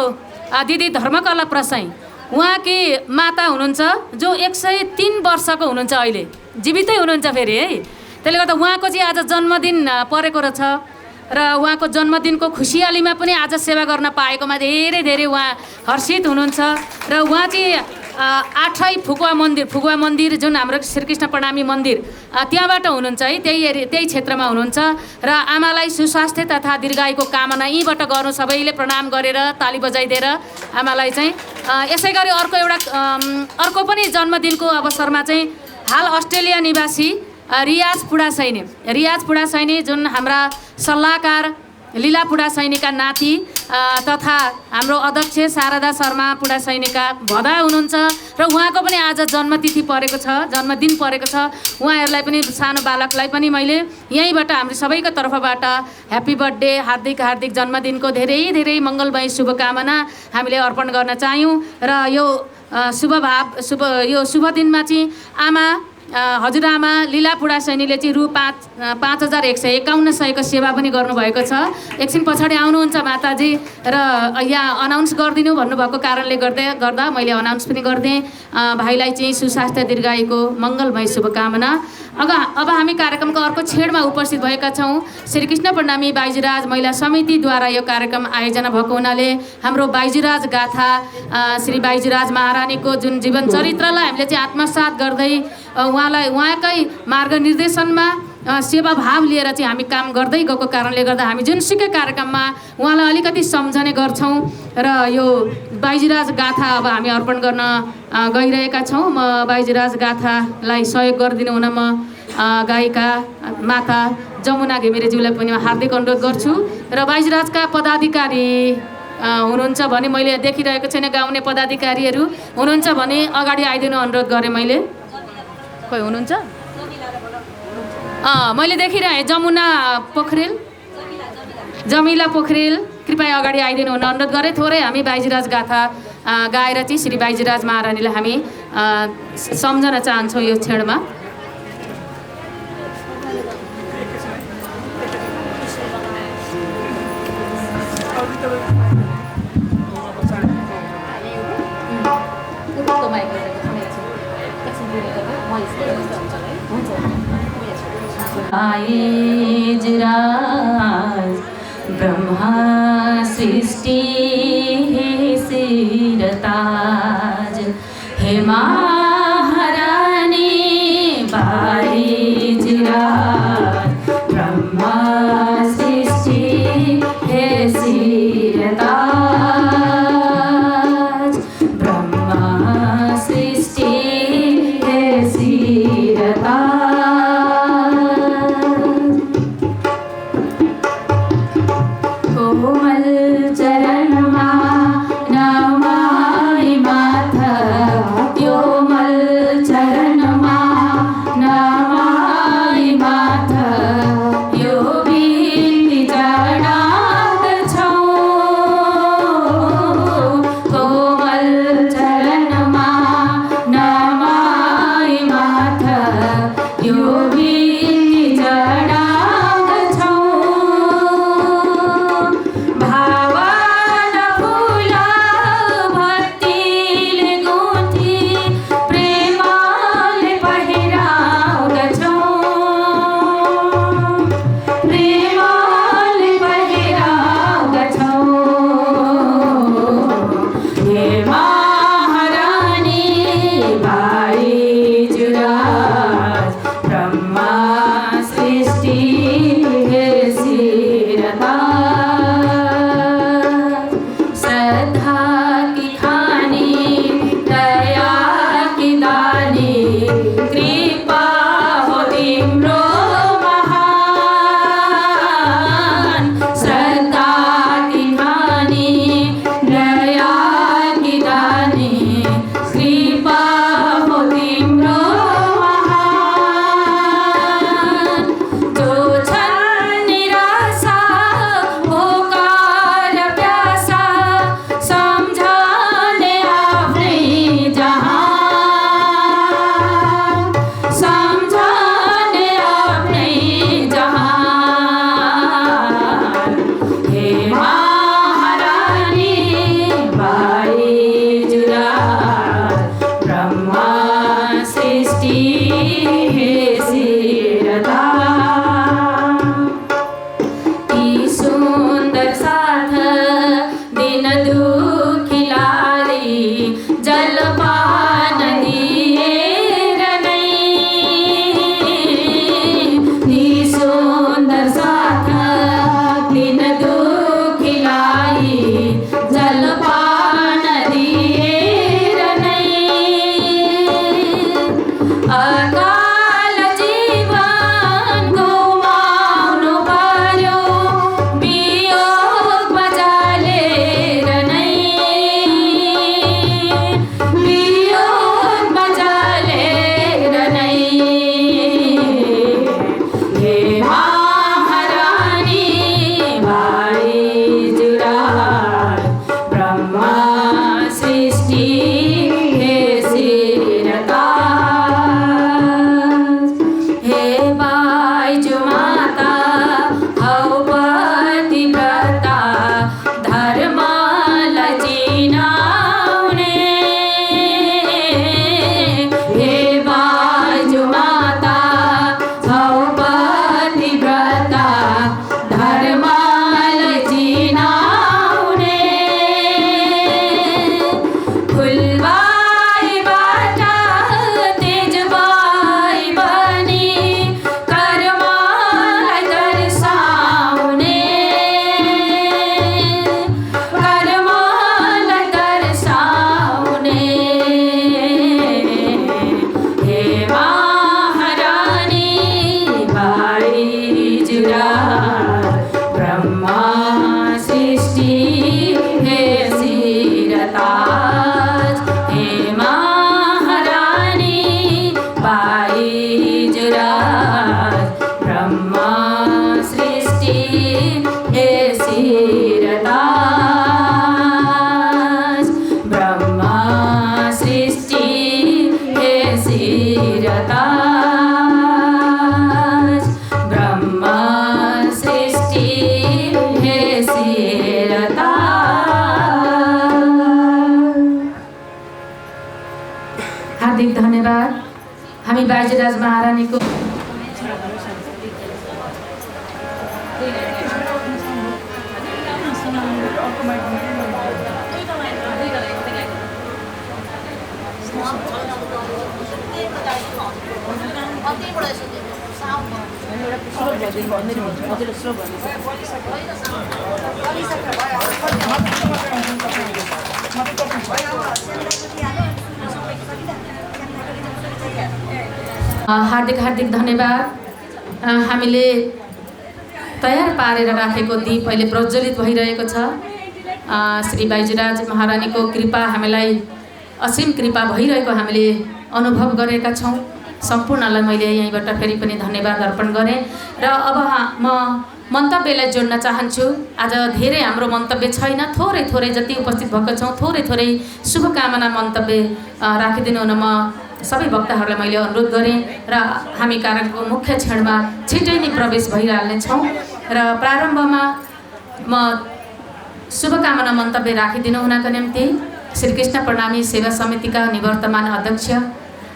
दिदी धर्मकला प्रसाई, उहाँकी माता हुनुहुन्छ जो 103 वर्षको हुनुहुन्छ, अहिले जीवितै हुनुहुन्छ फेरि है। त्यसले गर्दा उहाँको चाहिँ आज जन्मदिन परेको रहेछ र उहाँको जन्मदिनको खुसियालीमा पनि आज सेवा गर्न पाएकोमा धेरै धेरै उहाँ हर्षित हुनुहुन्छ। र उहाँ चाहिँ आठै फुकुवा मन्दिर जुन हाम्रो श्रीकृष्ण प्रणामी मन्दिर त्यहाँबाट हुनुहुन्छ है, त्यही क्षेत्रमा हुनुहुन्छ। र आमालाई सुस्वास्थ्य तथा दीर्घायुको कामना यहीँबाट गर्नु, सबैले प्रणाम गरेर ताली बजाइदिएर आमालाई चाहिँ। यसै गरी अर्को पनि जन्मदिनको अवसरमा चाहिँ हाल अस्ट्रेलिया निवासी रियाज पुडा सैनी जुन हाम्रा सल्लाहकार लीला पुडा सैनीका नाति तथा हाम्रो अध्यक्ष शारदा शर्मा पुडा सैनीका भदा हुनुहुन्छ र उहाँको पनि आज जन्मतिथि परेको छ, जन्मदिन परेको छ। उहाँहरूलाई पनि सानो बालकलाई पनि मैले यहीँबाट हाम्रो सबैको तर्फबाट ह्याप्पी बर्थडे, हार्दिक हार्दिक जन्मदिनको धेरै धेरै मङ्गलमय शुभकामना हामीले अर्पण गर्न चाह्यौँ। र यो शुभ दिनमा चाहिँ हजुरआमा लीला पुडा सैनीले चाहिँ रु 5,151 को सेवा पनि गर्नुभएको छ। एकछिन पछाडि आउनुहुन्छ माताजी र यहाँ अनाउन्स गरिदिनु भन्नुभएको कारणले गर्दा मैले अनाउन्स पनि गरिदिएँ। भाइलाई चाहिँ सुस्वास्थ्य दीर्घायुको मङ्गलमय शुभकामना। अब हामी कार्यक्रमको अर्को छेडमा उपस्थित भएका छौँ। श्री कृष्ण प्रणामी बाइजुराज महिला समितिद्वारा यो कार्यक्रम आयोजना भएको हुनाले हाम्रो बाइजुराज गाथा श्री बाइजुराज महारानीको जुन जीवन चरित्रलाई हामीले चाहिँ आत्मसात गर्दै उहाँकै मार्गनिर्देशनमा सेवा भाव लिएर चाहिँ हामी काम गर्दै गएको कारणले गर्दा हामी जुनसुकै कार्यक्रममा उहाँलाई अलिकति सम्झने गर्छौँ र यो बाइजुराज गाथा अब हामी अर्पण गर्न गइरहेका छौँ। म बाइजुराज गाथालाई सहयोग गरिदिनु हुन म गायिका माता जमुना घिमिरेज्यूलाई पनि हार्दिक अनुरोध गर्छु र बाइजुराजका पदाधिकारी हुनुहुन्छ भने मैले देखिरहेको छैन, गाउने पदाधिकारीहरू हुनुहुन्छ भने अगाडि आइदिनु अनुरोध गरेँ मैले। खोइ हुनुहुन्छ? मैले देखिरहेँ जमिला पोखरेल कृपया अगाडि आइदिनु हुन अनुरोध गरेँ। थोरै हामी बाइजुराज गाथा गाएर चाहिँ श्री बाइजुराज महारानीलाई हामी सम्झन चाहन्छौँ यो क्षणमा। बाइजुराज ब्रह्मा सृष्टि सिरताज हे महारानी बाइजुराज ब्रह्मा सृष्टि हे सिरताज ब्रह्मा सृष्टि हे सिरताज कोमल चरणमा नमाई माथा त्यो हार्दिक धन्यवाद। हामी बाइजुराज महारानीको हार्दिक हार्दिक धन्यवाद। हामीले तयार पारेर राखेको दीप अहिले प्रज्वलित भइरहेको छ। श्री बाइजुराज महारानीको कृपा हामीलाई असीम कृपा भइरहेको हामीले अनुभव गरेका छौँ। सम्पूर्णलाई मैले यहीँबाट फेरि पनि धन्यवाद अर्पण गरेँ र अब म मन्तव्यलाई जोड्न चाहन्छु। आज धेरै हाम्रो मन्तव्य छैन, थोरै थोरै जति उपस्थित भएका छौँ थोरै थोरै शुभकामना मन्तव्य राखिदिनु हुन म सबै वक्ताहरूलाई मैले अनुरोध गरेँ र हामी कार्यक्रमको मुख्य क्षणमा छिटै नै प्रवेश भइहाल्नेछौँ र प्रारम्भमा म शुभकामना मन्तव्य राखिदिनु हुनका निम्ति श्री कृष्ण प्रणामी सेवा समितिका निवर्तमान अध्यक्ष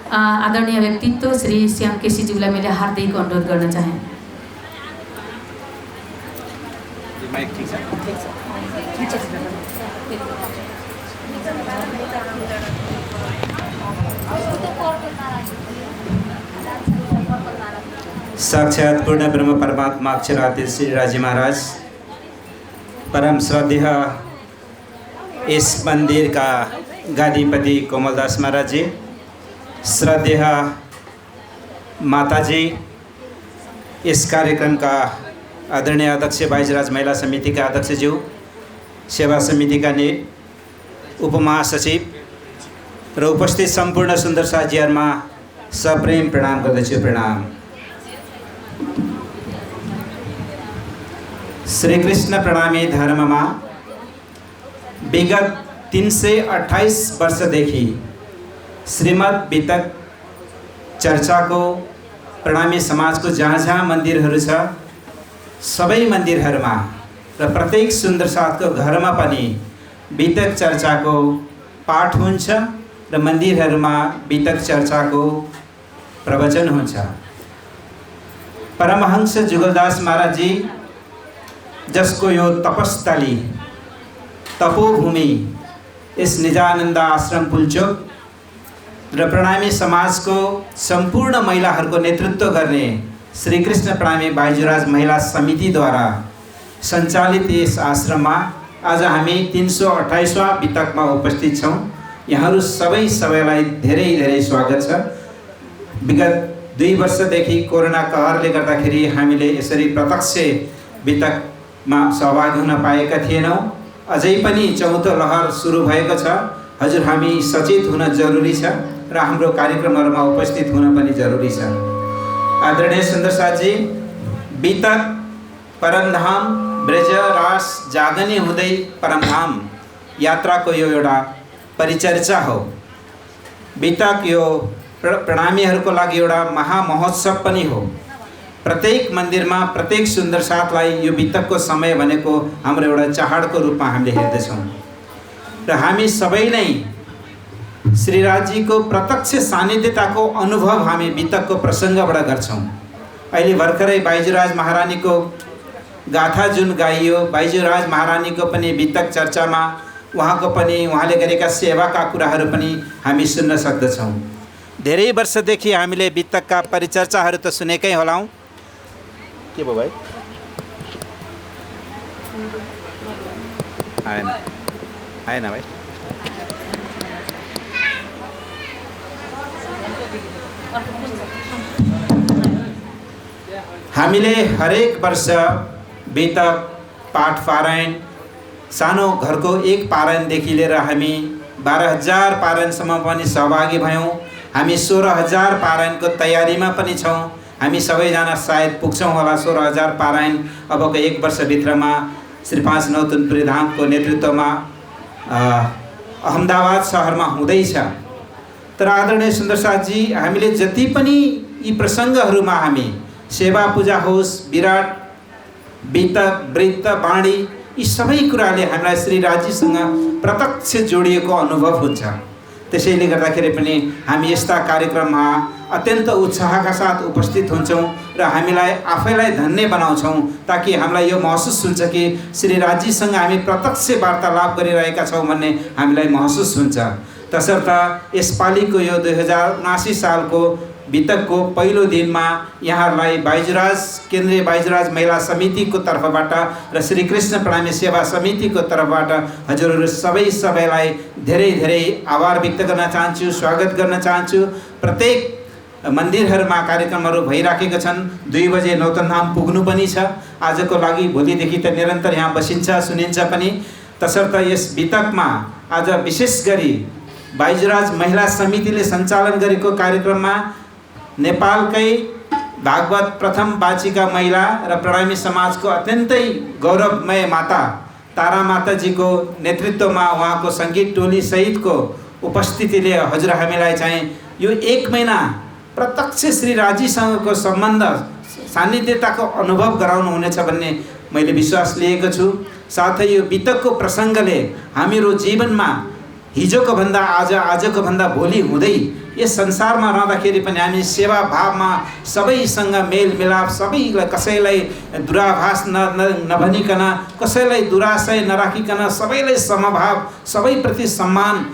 आदरणीय व्यक्तित्व श्री श्याम केसीज्यूलाई मैले हार्दिक अनुरोध गर्न चाहे। साक्षात पूर्ण ब्रह्म परमात्मा अक्षरादि श्री राजी महाराज, परम श्रद्धेय इस मंदिर का गादीपति कोमलदास महाराज जी, श्रद्धेय माता जी, इस कार्यक्रम का आदरणीय अध्यक्ष बाइजुराज महिला समिति का अध्यक्ष ज्यू, सेवा समिति का उपमहासचिव र उपस्थित संपूर्ण सुंदर साथीहरुमा सप्रेम प्रणाम गर्दछु। प्रणाम। श्री कृष्ण प्रणामी धर्म में विगत 328 वर्षदेखि श्रीमद् वितक चर्चा को प्रणामी समाज को जहाँ जहाँ मंदिरहरू छ सबै मंदिरहरूमा र प्रत्येक सुन्दर साथ को घर में पनि वितक चर्चा को पाठ हुन्छ र मंदिरहरूमा वितक चर्चा को प्रवचन हुन्छ। परमहंस जुगलदास महाराज जी जसको यो तपस्थली तपोभूमि इस निजानन्द आश्रम पुल्चोक र प्रणामी समाज को संपूर्ण महिलाहरूको नेतृत्व गर्ने श्री कृष्ण प्रणामी बाइजुराज महिला समिति द्वारा सञ्चालित यस आश्रममा आज हामी 328वां वितकमा उपस्थित छौं। यहाँहरू सबैलाई धेरै धेरै स्वागत छ। विगत 2 वर्षदेखि कोरोना कहरले गर्दाखेरि हामीले यसरी प्रत्यक्ष वितकमा सहभागी हुन पाएका थिएनौं। अझै पनि चौथो लहर सुरु भएको छ। हजुर हामी सचेत हुन जरुरी छ र हाम्रो कार्यक्रमहरुमा उपस्थित हुन पनि जरुरी छ। आदरणीय सुन्दर साथी, वितक परमधाम ब्रज रास जागने हुँदै परमधाम यात्राको यो एउटा परिचर्चा हो। वितक यो प्रणामीहरूको लागि एउटा महामहोत्सव पनि हो। प्रत्येक मन्दिरमा प्रत्येक सुन्दर साथलाई यो वितकको समय भनेको हाम्रो एउटा चाडको रूपमा हामीले हेर्दछौँ र हामी सबै नै श्रीराजीको प्रत्यक्ष सानिध्यताको अनुभव हामी वितकको प्रसङ्गबाट गर्छौँ। अहिले भर्खरै बाइजुराज महारानीको गाथा जुन गाइयो, बाइजुराज महारानीको पनि वितक चर्चामा उहाँको पनि उहाँले गरेका सेवाका कुराहरू पनि हामी सुन्न सक्दछौँ। धेरै वर्षदेखि हामीले वितकका परिचर्चाहरू त सुनेकै होलाौँ। के भयो भाइ? आएन भाइ। हामीले हरेक वर्ष वितक पाठ पारायण, सानो घरको एक पारायणदेखि लिएर हामी 12,000 पारायणसम्म पनि सहभागी भयौँ। हामी 16,000 पारायणको तयारीमा पनि छौँ। हामी सबैजना सायद पुग्छौँ होला 16,000 पारायण अबको 1 वर्षभित्रमा श्री 5 नौतनपुरी धामको नेतृत्वमा अहमदाबाद शहरमा हुँदैछ। तर आदरणीय सुन्दर साथजी, हामीले जति पनि यी प्रसङ्गहरूमा हामी सेवा पूजा होस्, विराट वितक वृत्त बाणी, यी सबै कुराले हामीलाई श्री राजीसँग प्रत्यक्ष जोडिएको अनुभव हुन्छ। त्यसैले गर्दाखेरि पनि हामी यस्ता कार्यक्रममा अत्यन्त उत्साहका साथ उपस्थित हुन्छौँ र हामीलाई आफैलाई धन्य बनाउँछौँ, ताकि हामीलाई यो महसुस हुन्छ कि श्री राजीसँग हामी प्रत्यक्ष वार्तालाप गरिरहेका छौँ भन्ने हामीलाई महसुस हुन्छ। तसर्थ यसपालिको यो 2079 सालको बितकको पहिलो दिनमा यहाँहरूलाई बाइजुराज केन्द्रीय बाइजुराज महिला समितिको तर्फबाट र श्री कृष्ण प्रणामी सेवा समितिको तर्फबाट हजुरहरू सबैलाई धेरै धेरै आभार व्यक्त गर्न चाहन्छु, स्वागत गर्न चाहन्छु। प्रत्येक मन्दिरहरूमा कार्यक्रमहरू भइराखेका छन्। 2 बजे नौतनधाम पुग्नु पनि छ आजको लागि। भोलिदेखि त निरन्तर यहाँ बसिन्छ, सुनिन्छ पनि। तसर्थ यस बितकमा आज विशेष गरी बाइजुराज महिला समितिले सञ्चालन गरेको कार्यक्रममा नेपालकै भागवत प्रथम बाचिका महिला र प्रणामी समाजको अत्यन्तै गौरवमय माता तारा माताजीको नेतृत्वमा उहाँको सङ्गीत टोली सहितको उपस्थितिले हजुर हामीलाई चाहिँ यो 1 महिना प्रत्यक्ष श्री राजीसँगको सम्बन्ध सान्निध्यताको अनुभव गराउनु हुनेछ भन्ने मैले विश्वास लिएको छु। साथै यो बितकको प्रसङ्गले हाम्रो जीवनमा हिजोको भन्दा आज, आजको भन्दा भोलि हुँदै यस संसारमा रहँदाखेरि पनि हामी सेवा भावमा सबैसँग मेलमिलाप, सबैलाई कसैलाई दुराभास नभनिकन, कसैलाई दुराशय नराखिकन, सबैलाई समभाव, सबैप्रति सम्मान,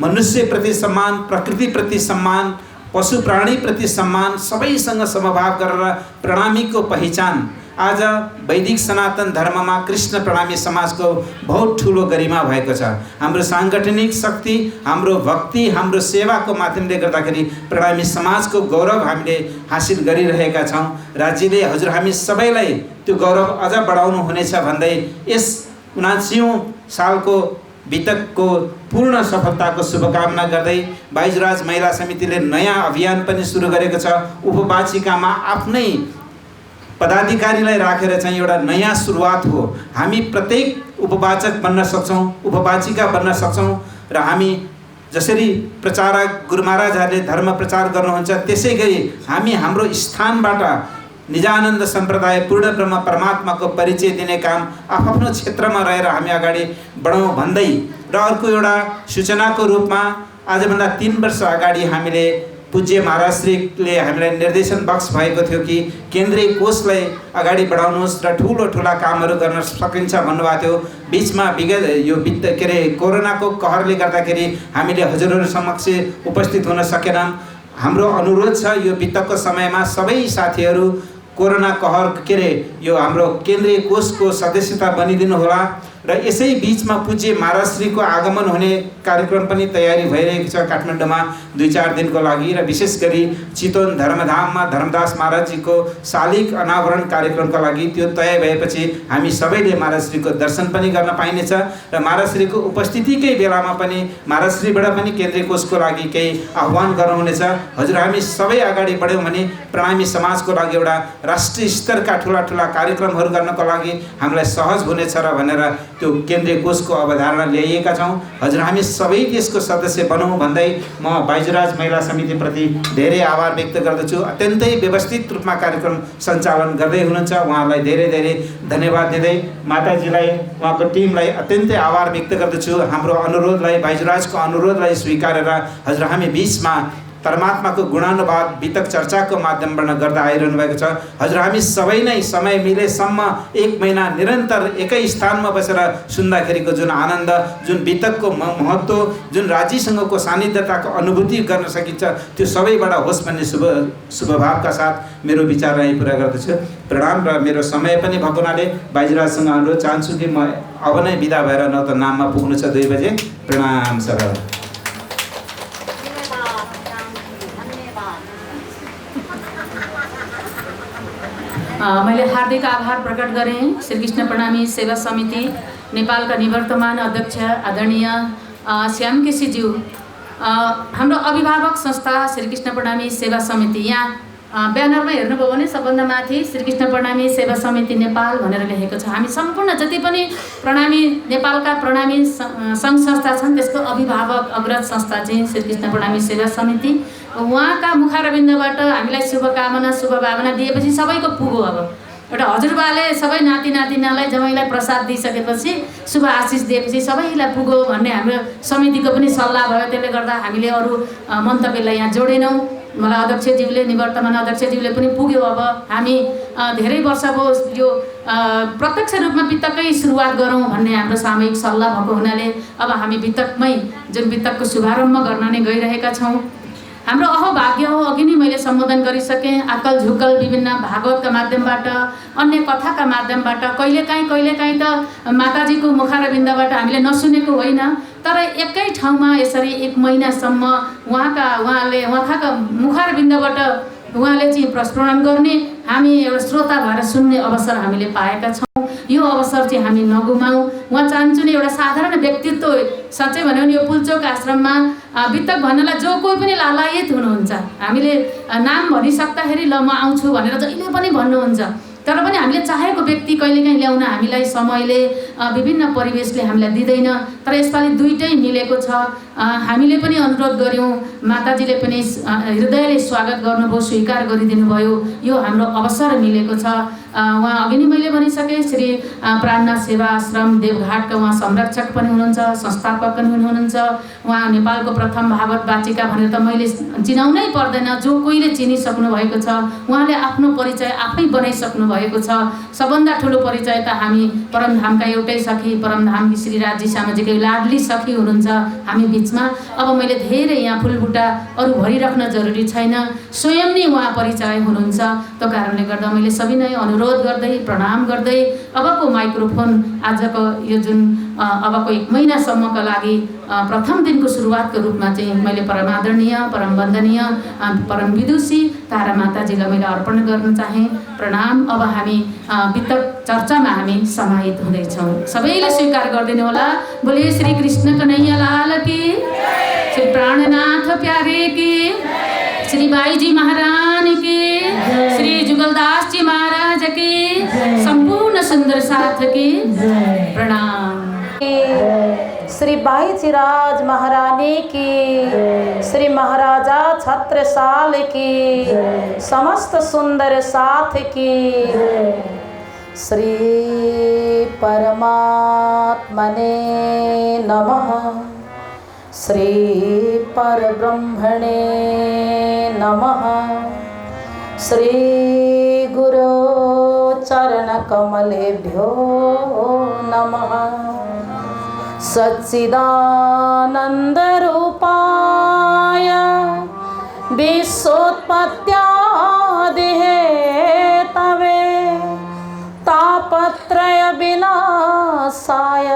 मनुष्यप्रति सम्मान, प्रकृतिप्रति सम्मान, पशु प्राणीप्रति सम्मान, सबैसँग समभाव गरेर प्रणामीको पहिचान आज वैदिक सनातन धर्ममा कृष्ण प्रणामी समाजको बहुत ठुलो गरिमा भएको छ। हाम्रो साङ्गठनिक शक्ति, हाम्रो भक्ति, हाम्रो सेवाको माध्यमले गर्दाखेरि प्रणामी समाजको गौरव हामीले हासिल गरिरहेका छौँ। राज्यले हजुर हामी सबैलाई त्यो गौरव अझ बढाउनु हुनेछ भन्दै यस 79औं सालको बितकको पूर्ण सफलताको शुभकामना गर्दै बाइजुराज महिला समितिले नयाँ अभियान पनि सुरु गरेको छ। उपवाचिकामा आफ्नै पदाधिकारीलाई राखेर चाहिँ एउटा नयाँ सुरुवात हो। हामी प्रत्येक उपवाचक बन्न सक्छौँ, उपवाचिका बन्न सक्छौँ र हामी जसरी प्रचारक गुरु महाराजहरूले धर्म प्रचार गर्नुहुन्छ त्यसै गरी हामी हाम्रो स्थानबाट निजानन्द सम्प्रदाय पूर्ण ब्रह्म परमात्माको परिचय दिने काम आफ्नो क्षेत्रमा रहेर हामी अगाडि बढौँ भन्दै र अर्को एउटा सूचनाको रूपमा आजभन्दा 3 वर्ष अगाडि हामीले पूज्य महाराजश्रीले हामीलाई निर्देशन बक्स भएको थियो कि केन्द्रीय कोषलाई अगाडि बढाउनुहोस् र ठुला कामहरू गर्न सकिन्छ भन्नुभएको थियो। बिचमा विगत यो कोरोनाको कहरले गर्दाखेरि हामीले हजुरहरू समक्ष उपस्थित हुन सकेनौँ। हाम्रो अनुरोध छ यो बितकको समयमा सबै साथीहरू कोरोना कहर यो हाम्रो केन्द्रीय कोषको सदस्यता बनिदिनु होला र यसै बीचमा पूज्य महाराजश्रीको आगमन हुने कार्यक्रम पनि तयारी भइरहेको छ काठमाडौँमा 2-4 दिनको लागि र विशेष गरी चितवन धर्मधाममा धर्मदास महाराजजीको शालिग अनावरण कार्यक्रमका लागि त्यो तय भएपछि हामी सबैले महाराजश्रीको दर्शन पनि गर्न पाइनेछ र महाराजश्रीको उपस्थितिकै बेलामा पनि महाराजश्रीबाट पनि केन्द्रीय कोषको लागि केही आह्वान गर्नुहुनेछ। हजुर हामी सबै अगाडि बढ्यौँ भने प्रणामी समाजको लागि एउटा राष्ट्रिय स्तरका ठुला कार्यक्रमहरू गर्नको लागि हामीलाई सहज हुनेछ र भनेर त्यो केन्द्रीय कोषको अवधारणा ल्याइएका छौँ। हजुर हामी सबै त्यसको सदस्य बनौँ भन्दै म बाइजुराज महिला समितिप्रति धेरै आभार व्यक्त गर्दछु। अत्यन्तै व्यवस्थित रूपमा कार्यक्रम सञ्चालन गर्दै हुनुहुन्छ, उहाँलाई धेरै धेरै धन्यवाद दिँदै माताजीलाई उहाँको टिमलाई अत्यन्तै आभार व्यक्त गर्दछु। हाम्रो अनुरोधलाई बाइजुराजको अनुरोधलाई स्वीकारेर हजुर हामी बिचमा परमात्माको गुणानुवाद बितक चर्चाको माध्यमबाट गर्दा आइरहनु भएको छ। हजुर हामी सबै नै समय मिलेसम्म 1 महिना निरन्तर एकै स्थानमा बसेर सुन्दाखेरिको जुन आनन्द, जुन बितकको महत्त्व, जुन राज्यसँगको सान्निध्यताको अनुभूति गर्न सकिन्छ त्यो सबैबाट होस् भन्ने शुभभावका साथ मेरो विचारलाई पुरा गर्दछु। प्रणाम र मेरो समय पनि भएको हुनाले बाइजुराजसँग अनुरोध चाहन्छु कि म अब नै बिदा भएर नौतनधाममा पुग्नु छ 2 बजे। प्रणाम सर। मैले हार्दिक आभार प्रकट गरेँ श्रीकृष्ण प्रणामी सेवा समिति नेपालका निवर्तमान अध्यक्ष आदरणीय श्याम केसीज्यू, हाम्रो अभिभावक संस्था श्रीकृष्ण प्रणामी सेवा समिति। यहाँ ब्यानरमा हेर्नुभयो भने सबभन्दा माथि श्रीकृष्ण प्रणामी सेवा समिति नेपाल भनेर लेखेको छ। हामी सम्पूर्ण जति पनि प्रणामी नेपालका प्रणामी सङ्घ संस्था छन् त्यसको अभिभावक अग्रज संस्था चाहिँ श्रीकृष्ण प्रणामी सेवा समिति। उहाँका मुखारविन्दबाट हामीलाई शुभकामना शुभभावना दिएपछि सबैको पुग्यो। अब एउटा हजुरबाले सबै नाति नातिनालाई जमाईलाई प्रसाद दिइसकेपछि शुभ आशिष दिएपछि सबैलाई पुग्यो भन्ने हाम्रो समितिको पनि सल्लाह भयो। त्यसले गर्दा हामीले अरू मन्तव्यलाई यहाँ जोडेनौँ। मलाई अध्यक्षज्यूले निवर्तमान अध्यक्षज्यूले पनि पुग्यो। अब हामी धेरै वर्ष भयो यो प्रत्यक्ष रूपमा वितककै सुरुवात गरौँ भन्ने हाम्रो सामूहिक सल्लाह भएको हुनाले अब हामी वितकमै जुन वितकको शुभारम्भ गर्न नै गइरहेका छौँ। हाम्रो अहोभाग्य हो, अघि नै मैले सम्बोधन गरिसकेँ, आकल झुकल विभिन्न भागवतका माध्यमबाट, अन्य कथाका माध्यमबाट, कहिलेकाहीँ त माताजीको मुखारविन्दबाट हामीले नसुनेको होइन, तर एकै ठाउँमा यसरी 1 महिनासम्म उहाँका मुखारविन्दबाट उहाँले चाहिँ प्रस्फुरण गर्ने हामी एउटा श्रोता भएर सुन्ने अवसर हामीले पाएका छौँ। यो अवसर चाहिँ हामी नगुमाउँ। उहाँ चाहन्छु नि एउटा साधारण व्यक्तित्व, साँच्चै भन्यो भने यो पुल्चोक आश्रममा वितक भन्नलाई जो कोही पनि लालायत हुनुहुन्छ। हामीले नाम भनिसक्दाखेरि ल म आउँछु भनेर जहिले पनि भन्नुहुन्छ, तर पनि हामीले चाहेको व्यक्ति कहिलेकाहीँ ल्याउन हामीलाई समयले विभिन्न परिवेशले हामीलाई दिँदैन। तर यसपालि दुईटै मिलेको छ। हामीले पनि अनुरोध गऱ्यौँ, माताजीले पनि हृदयले स्वागत गर्नुभयो, स्वीकार गरिदिनु भयो। यो हाम्रो अवसर मिलेको छ। उहाँ अघि नै मैले भनिसकेँ, श्री प्राणनाथ सेवा आश्रम देवघाटका उहाँ संरक्षक पनि हुनुहुन्छ, संस्थापक पनि हुनुहुन्छ। उहाँ नेपालको प्रथम भागवत वाचिका भनेर त मैले चिनाउनै पर्दैन, जो कोहीले चिनिसक्नु भएको छ। उहाँले आफ्नो परिचय आफै बनाइसक्नु भएको छ। सबभन्दा ठुलो परिचय त हामी परमधामका एउटै सखी, परमधामकी श्री राज्य सामाजिकै लाडली सखी हुनुहुन्छ हामी बिचमा। अब मैले धेरै यहाँ फुलबुटा अरू भरिराख्न जरुरी छैन, स्वयं नै उहाँ परिचय हुनुहुन्छ। त्यो कारणले गर्दा मैले सविनय अनुरोध गर्दै प्रणाम गर्दै अबको माइक्रोफोन आजको यो जुन अबको 1 महिनासम्मका लागि प्रथम दिनको सुरुवातको रूपमा चाहिँ मैले परम आदरणीय, परम वन्दनीय, परम विदुषी तारा माताजीलाई मैले अर्पण गर्न चाहेँ। प्रणाम। अब हामी वितक चर्चामा हामी समाहित हुँदैछौँ। सबैले स्वीकार गरिदिनु होला। बोले श्री कृष्ण कन्हैया लाल की, श्री प्राणनाथ प्यारे की, श्री बाईजी महाराज की, श्री जुगलदास जी महाराज की, संपूर्ण सुंदर साथ की प्रणाम। श्री बाईजीराज महारानी की, श्री महाराजा छत्रसाल की, समस्त सुंदर साथ की, श्री परमात्मने नमः, श्री परब्रह्मणे नमः, श्री गुरो चरणकमलेभ्यो नमः। सच्चिदानन्दरूपाय विश्वोत्पत्त्यादिहेतवे तापत्रय विनाशाय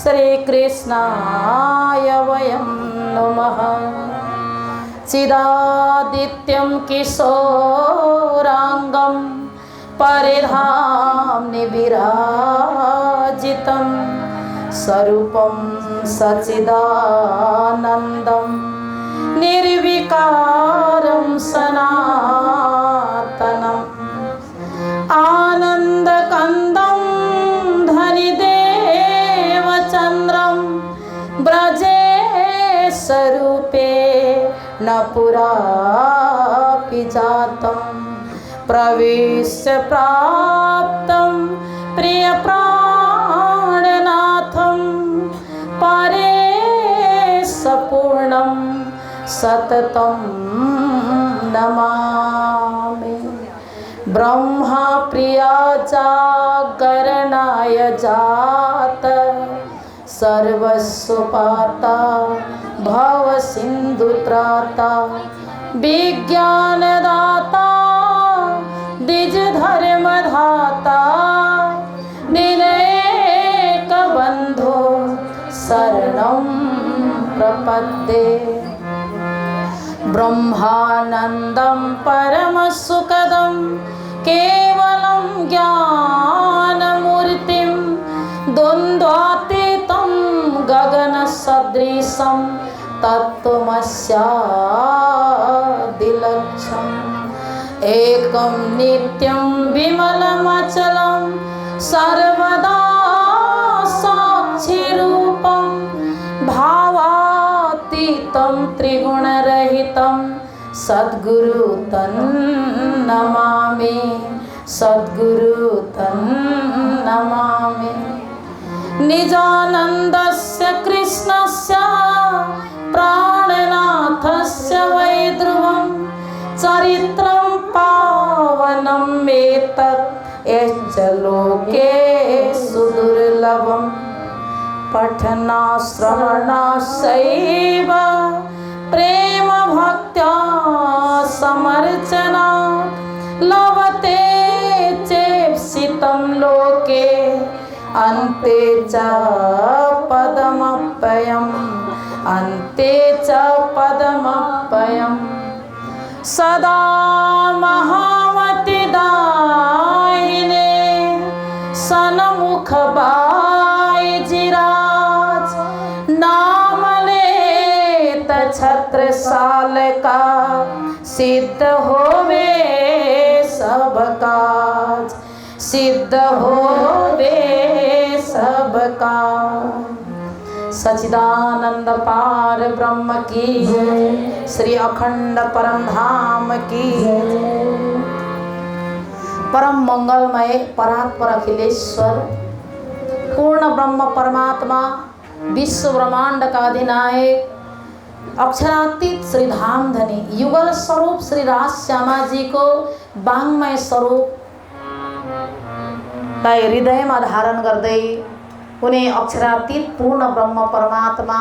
श्रीकृष्णाय वयं नमः। चिदादित्यं किशोरांगं परिधाम्नि विराजितं स्वरूपं सच्चिदानन्दं निर्विकारं सनातनम् आनन्दकन्दं धनिदेवचन्द्रं ब्रजे स्वरूपे न पुरापि जातं प्रविश्य प्राप्तं प्रियप्राणनाथं परेशपूर्णं सततं नमामि। ब्रह्मा प्रिया जागरणाय जात सर्वस्वपाता भवसिन्धुत्राता विज्ञानदाता द्विजधर्मधाता निनैकबन्धो शरणं प्रपद्ये। ब्रह्मानन्दं परमसुखदं केवलं ज्ञानमूर्तिं द्वन्द्वातीतं गगनसदृशं तत्त्वमस्यादिलक्ष्यम् एकं नित्यं विमलमचलं सर्वदा साक्षिरूपं भावातीतं त्रिगुणरहितं सद्गुरु तन्नमामि। सद्गुरु तं नमामि। निजानन्दस्य कृष्णस्य प्राणनाथस्य वै ध्रुवं चरित्रं पावनम् एतत् यच्च लोके सुदुर्लभम्। पठना श्रवणाश्चैव प्रेम भक्त्या समर्चना लभते चेप्सितं लोके अन्ते च पदमप्ययम् अन्ते च पदमप्ययम्। सदा महामति दायिने सन्मुख बाईजिराज नाम लेत छत्रसाल का सिद्ध होवे सब काज सिद्ध होवे सब काज। सच्चिदानंद पार ब्रह्म की जय। श्री अखंड परम धाम की जय। परम मंगलमय परात्पर अखिलेश्वर पूर्ण ब्रह्म परमात्मा विश्व ब्रह्मांड का अधिनायक अक्षरातीत श्री धामधनी युगल स्वरूप श्री राज श्यामा जी को वाङ्मय स्वरूप हृदय में धारण गर्दै उन्हें अक्षरातीत पूर्ण ब्रह्म परमात्मा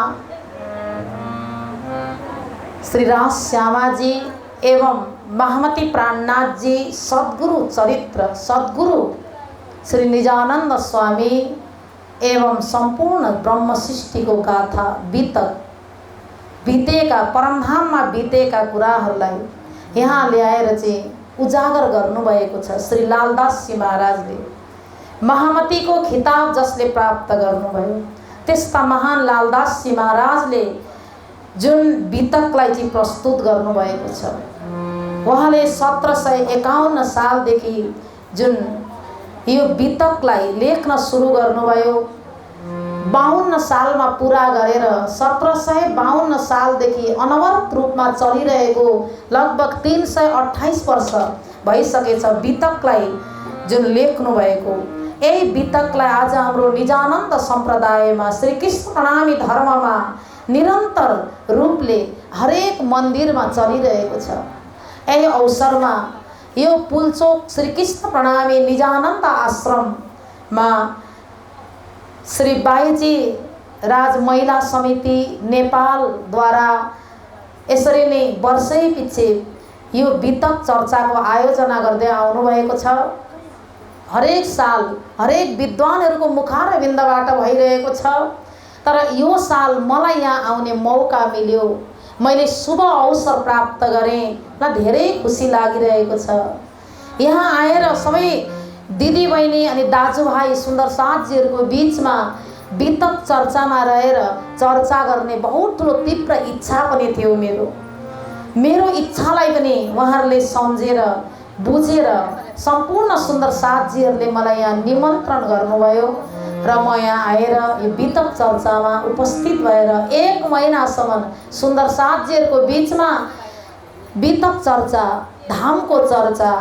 श्री राज श्यामा जी एवं महामती प्राणनाथ जी सद्गुरु चरित्र सद्गुरु श्री निजानंद स्वामी एवं संपूर्ण ब्रह्म सृष्टि को गाथा बीतेका परमधाम में बीतेका कुराहरूलाई यहाँ ल्याएर चाहिँ उजागर गर्नुभएको छ। श्री लालदास जी महाराजले महामती को खिताब जसले प्राप्त गर्नुभयो त्यस्ता महान लालदास जी महाराजले जुन बितकलाई चाहिँ प्रस्तुत गर्नुभएको छ। उहाँले 1751 सालदेखि जुन यो बितकलाई लेख्न सुरु गर्नुभयो 52 सालमा पूरा गरेर 1752 सालदेखि अनवरत रूपमा चलिरहेको लगभग 328 वर्ष भइसकेछ बितकलाई जुन लेख्नु भएको। यही बितकलाई आज हाम्रो निजानन्द सम्प्रदायमा श्री कृष्ण प्रणामी धर्ममा निरन्तर रूपले हरेक मन्दिरमा चलिरहेको छ। यही अवसरमा यो पुलचोक श्री कृष्ण प्रणामी निजानन्द आश्रममा श्री बाईजी राज महिला समिति नेपालद्वारा यसरी नै वर्षै पछि यो बितक चर्चाको आयोजना गर्दै आउनुभएको छ। हरेक साल हरेक विद्वानहरूको मुखारविन्दबाट भइरहेको छ। तर यो साल मलाई यहाँ आउने मौका मिल्यो, मैले शुभ अवसर प्राप्त गरेँ र धेरै खुसी लागिरहेको छ। यहाँ आएर सबै दिदी बहिनी अनि दाजुभाइ सुन्दर साथजीहरूको बीचमा बितक चर्चामा रहेर चर्चा गर्ने बहुत ठुलो तीव्र इच्छा पनि थियो। मेरो इच्छालाई पनि उहाँहरूले सम्झेर बुझेर सम्पूर्ण सुन्दर साथजीहरूले मलाई यहाँ निमन्त्रण गर्नुभयो र म यहाँ आएर यो बितक चर्चामा उपस्थित भएर 1 महिनासम्म सुन्दर साथजीहरूको बीचमा बितक चर्चा, धामको चर्चा,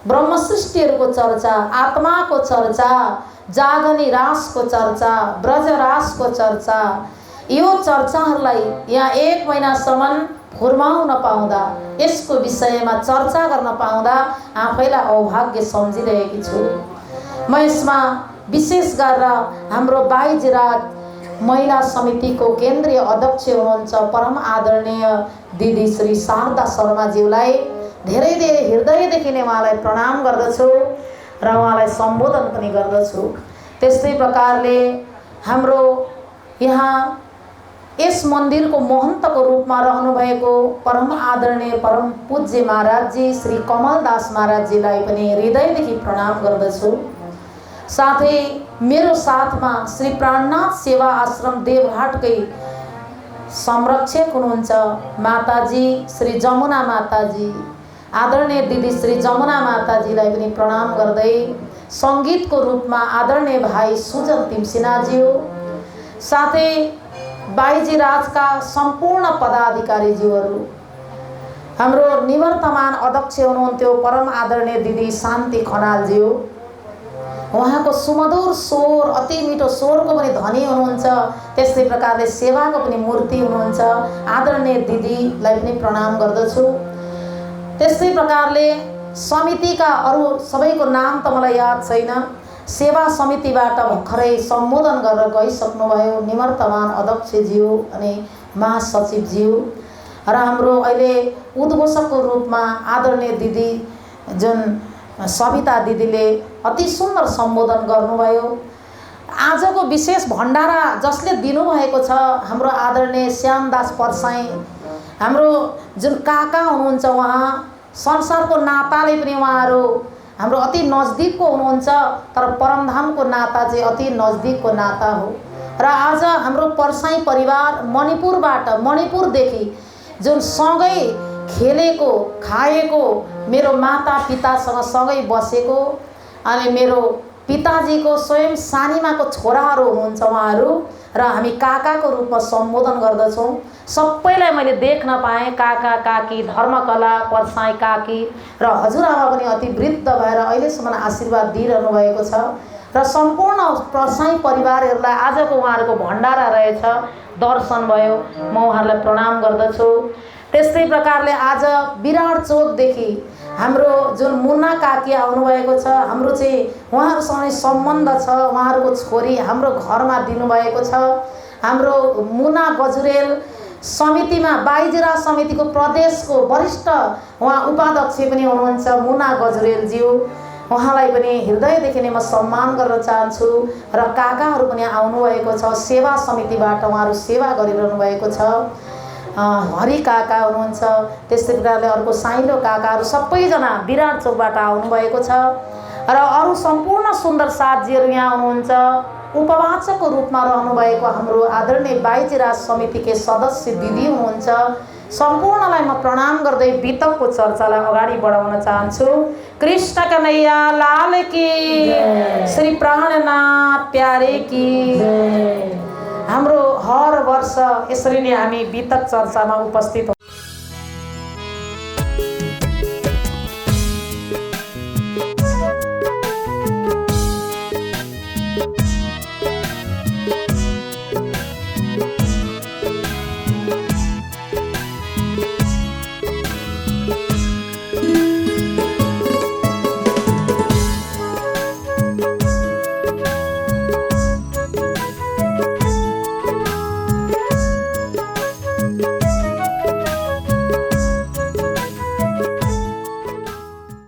ब्रह्म सृष्टिहरूको चर्चा, आत्माको चर्चा, जागनी रासको चर्चा, ब्रज रासको चर्चा, यो चर्चाहरूलाई यहाँ 1 महिनासम्म फुर्माउन पाउँदा, यसको विषयमा चर्चा गर्न पाउँदा आफैलाई अभाग्य सम्झिरहेकी छु। म यसमा विशेष गरेर हाम्रो बाईजिराज महिला समितिको केन्द्रीय अध्यक्ष हुनुहुन्छ परम आदरणीय दिदी श्री शारदा शर्माज्यूलाई धेरै धेरै हृदयदेखि नै उहाँलाई प्रणाम गर्दछु र उहाँलाई सम्बोधन पनि गर्दछु। त्यस्तै प्रकारले हाम्रो यहाँ यस मन्दिरको महन्तको रूपमा रहनुभएको परम आदरणीय परम पूज्य महाराजजी श्री कमलदास महाराजजीलाई पनि हृदयदेखि प्रणाम गर्दछु। साथै मेरो साथमा श्री प्राणनाथ सेवा आश्रम देवघाटकै संरक्षक हुनुहुन्छ माताजी श्री जमुना माताजी, आदरणीय दिदी श्री जमुना माताजीलाई पनि प्रणाम गर्दै सङ्गीतको रूपमा आदरणीय भाइ सुजन तिमसिनाज्यू, साथै बाईजी राजका सम्पूर्ण पदाधिकारीज्यूहरू, हाम्रो निवर्तमान अध्यक्ष हुनुहुन्थ्यो परम आदरणीय दिदी शान्ति खनालज्यू। उहाँको सुमधुर स्वर, अति मिठो स्वरको पनि धनी हुनुहुन्छ। त्यस्तै प्रकारले सेवाको पनि मूर्ति हुनुहुन्छ। आदरणीय दिदीलाई पनि प्रणाम गर्दछु। त्यस्तै प्रकारले समितिका अरू सबैको नाम त मलाई याद छैन। सेवा समितिबाट भर्खरै सम्बोधन गरेर गइसक्नुभयो निवर्तमान अध्यक्षज्यू अनि महासचिवज्यू र हाम्रो अहिले उद्घोषकको रूपमा आदरणीय दिदी जुन सविता दिदीले अति सुन्दर सम्बोधन गर्नुभयो। आजको विशेष भण्डारा जसले दिनुभएको छ हाम्रो आदरणीय श्यामदास परसाई, हाम्रो जुन काका हुनुहुन्छ, उहाँ संसारको नाताले पनि उहाँहरू हाम्रो अति नजदिकको हुनुहुन्छ, तर परमधामको नाता चाहिँ अति नजदिकको नाता हो। र आज हाम्रो परसाई परिवार मणिपुरदेखि जुन सँगै खेलेको खाएको, मेरो माता पितासँग सँगै बसेको अनि मेरो पिताजीको स्वयं सानीमाको छोराहरू हुनुहुन्छ उहाँहरू, र हामी काकाको रूपमा सम्बोधन गर्दछौँ। सबैलाई मैले देख्न पाएँ, काका काकी, धर्मकला परसाई काकी र हजुरआमा पनि अति वृद्ध भएर अहिलेसम्म आशीर्वाद दिइरहनु भएको छ। र सम्पूर्ण परसाई परिवारहरूलाई आजको उहाँहरूको भण्डारा रहेछ, दर्शन भयो, म उहाँहरूलाई प्रणाम गर्दछु। त्यस्तै प्रकारले आज विराट चोकदेखि हाम्रो जुन मुन्ना काकी आउनुभएको छ, हाम्रो चाहिँ उहाँहरूसँग सम्बन्ध छ, उहाँहरूको छोरी हाम्रो घरमा दिनुभएको छ। हाम्रो मुना गजुरेल समितिमा बाइजिरा समितिको प्रदेशको वरिष्ठ उहाँ उपाध्यक्ष पनि हुनुहुन्छ मुना गजुरेलज्यू, उहाँलाई पनि हृदयदेखि नै म सम्मान गर्न चाहन्छु। र काकाहरू पनि आउनुभएको छ, सेवा समितिबाट उहाँहरू सेवा गरिरहनु भएको छ। हरि काका हुनुहुन्छ, त्यस्तै प्रकारले अर्को साइलो काकाहरू सबैजना विराट चोकबाट आउनुभएको छ। र अरू सम्पूर्ण सुन्दर साथीहरू यहाँ हुनुहुन्छ। उपवाचकको रूपमा रहनुभएको हाम्रो आदरणीय बाइजिरा समितिकै सदस्य दिदी हुनुहुन्छ। सम्पूर्णलाई म प्रणाम गर्दै बितकको चर्चालाई अगाडि बढाउन चाहन्छु। कृष्ण कन्हैया लाल की, श्री प्राणनाथ प्यारे की। हाम्रो हर वर्ष यसरी नै हामी बितक चर्चामा उपस्थित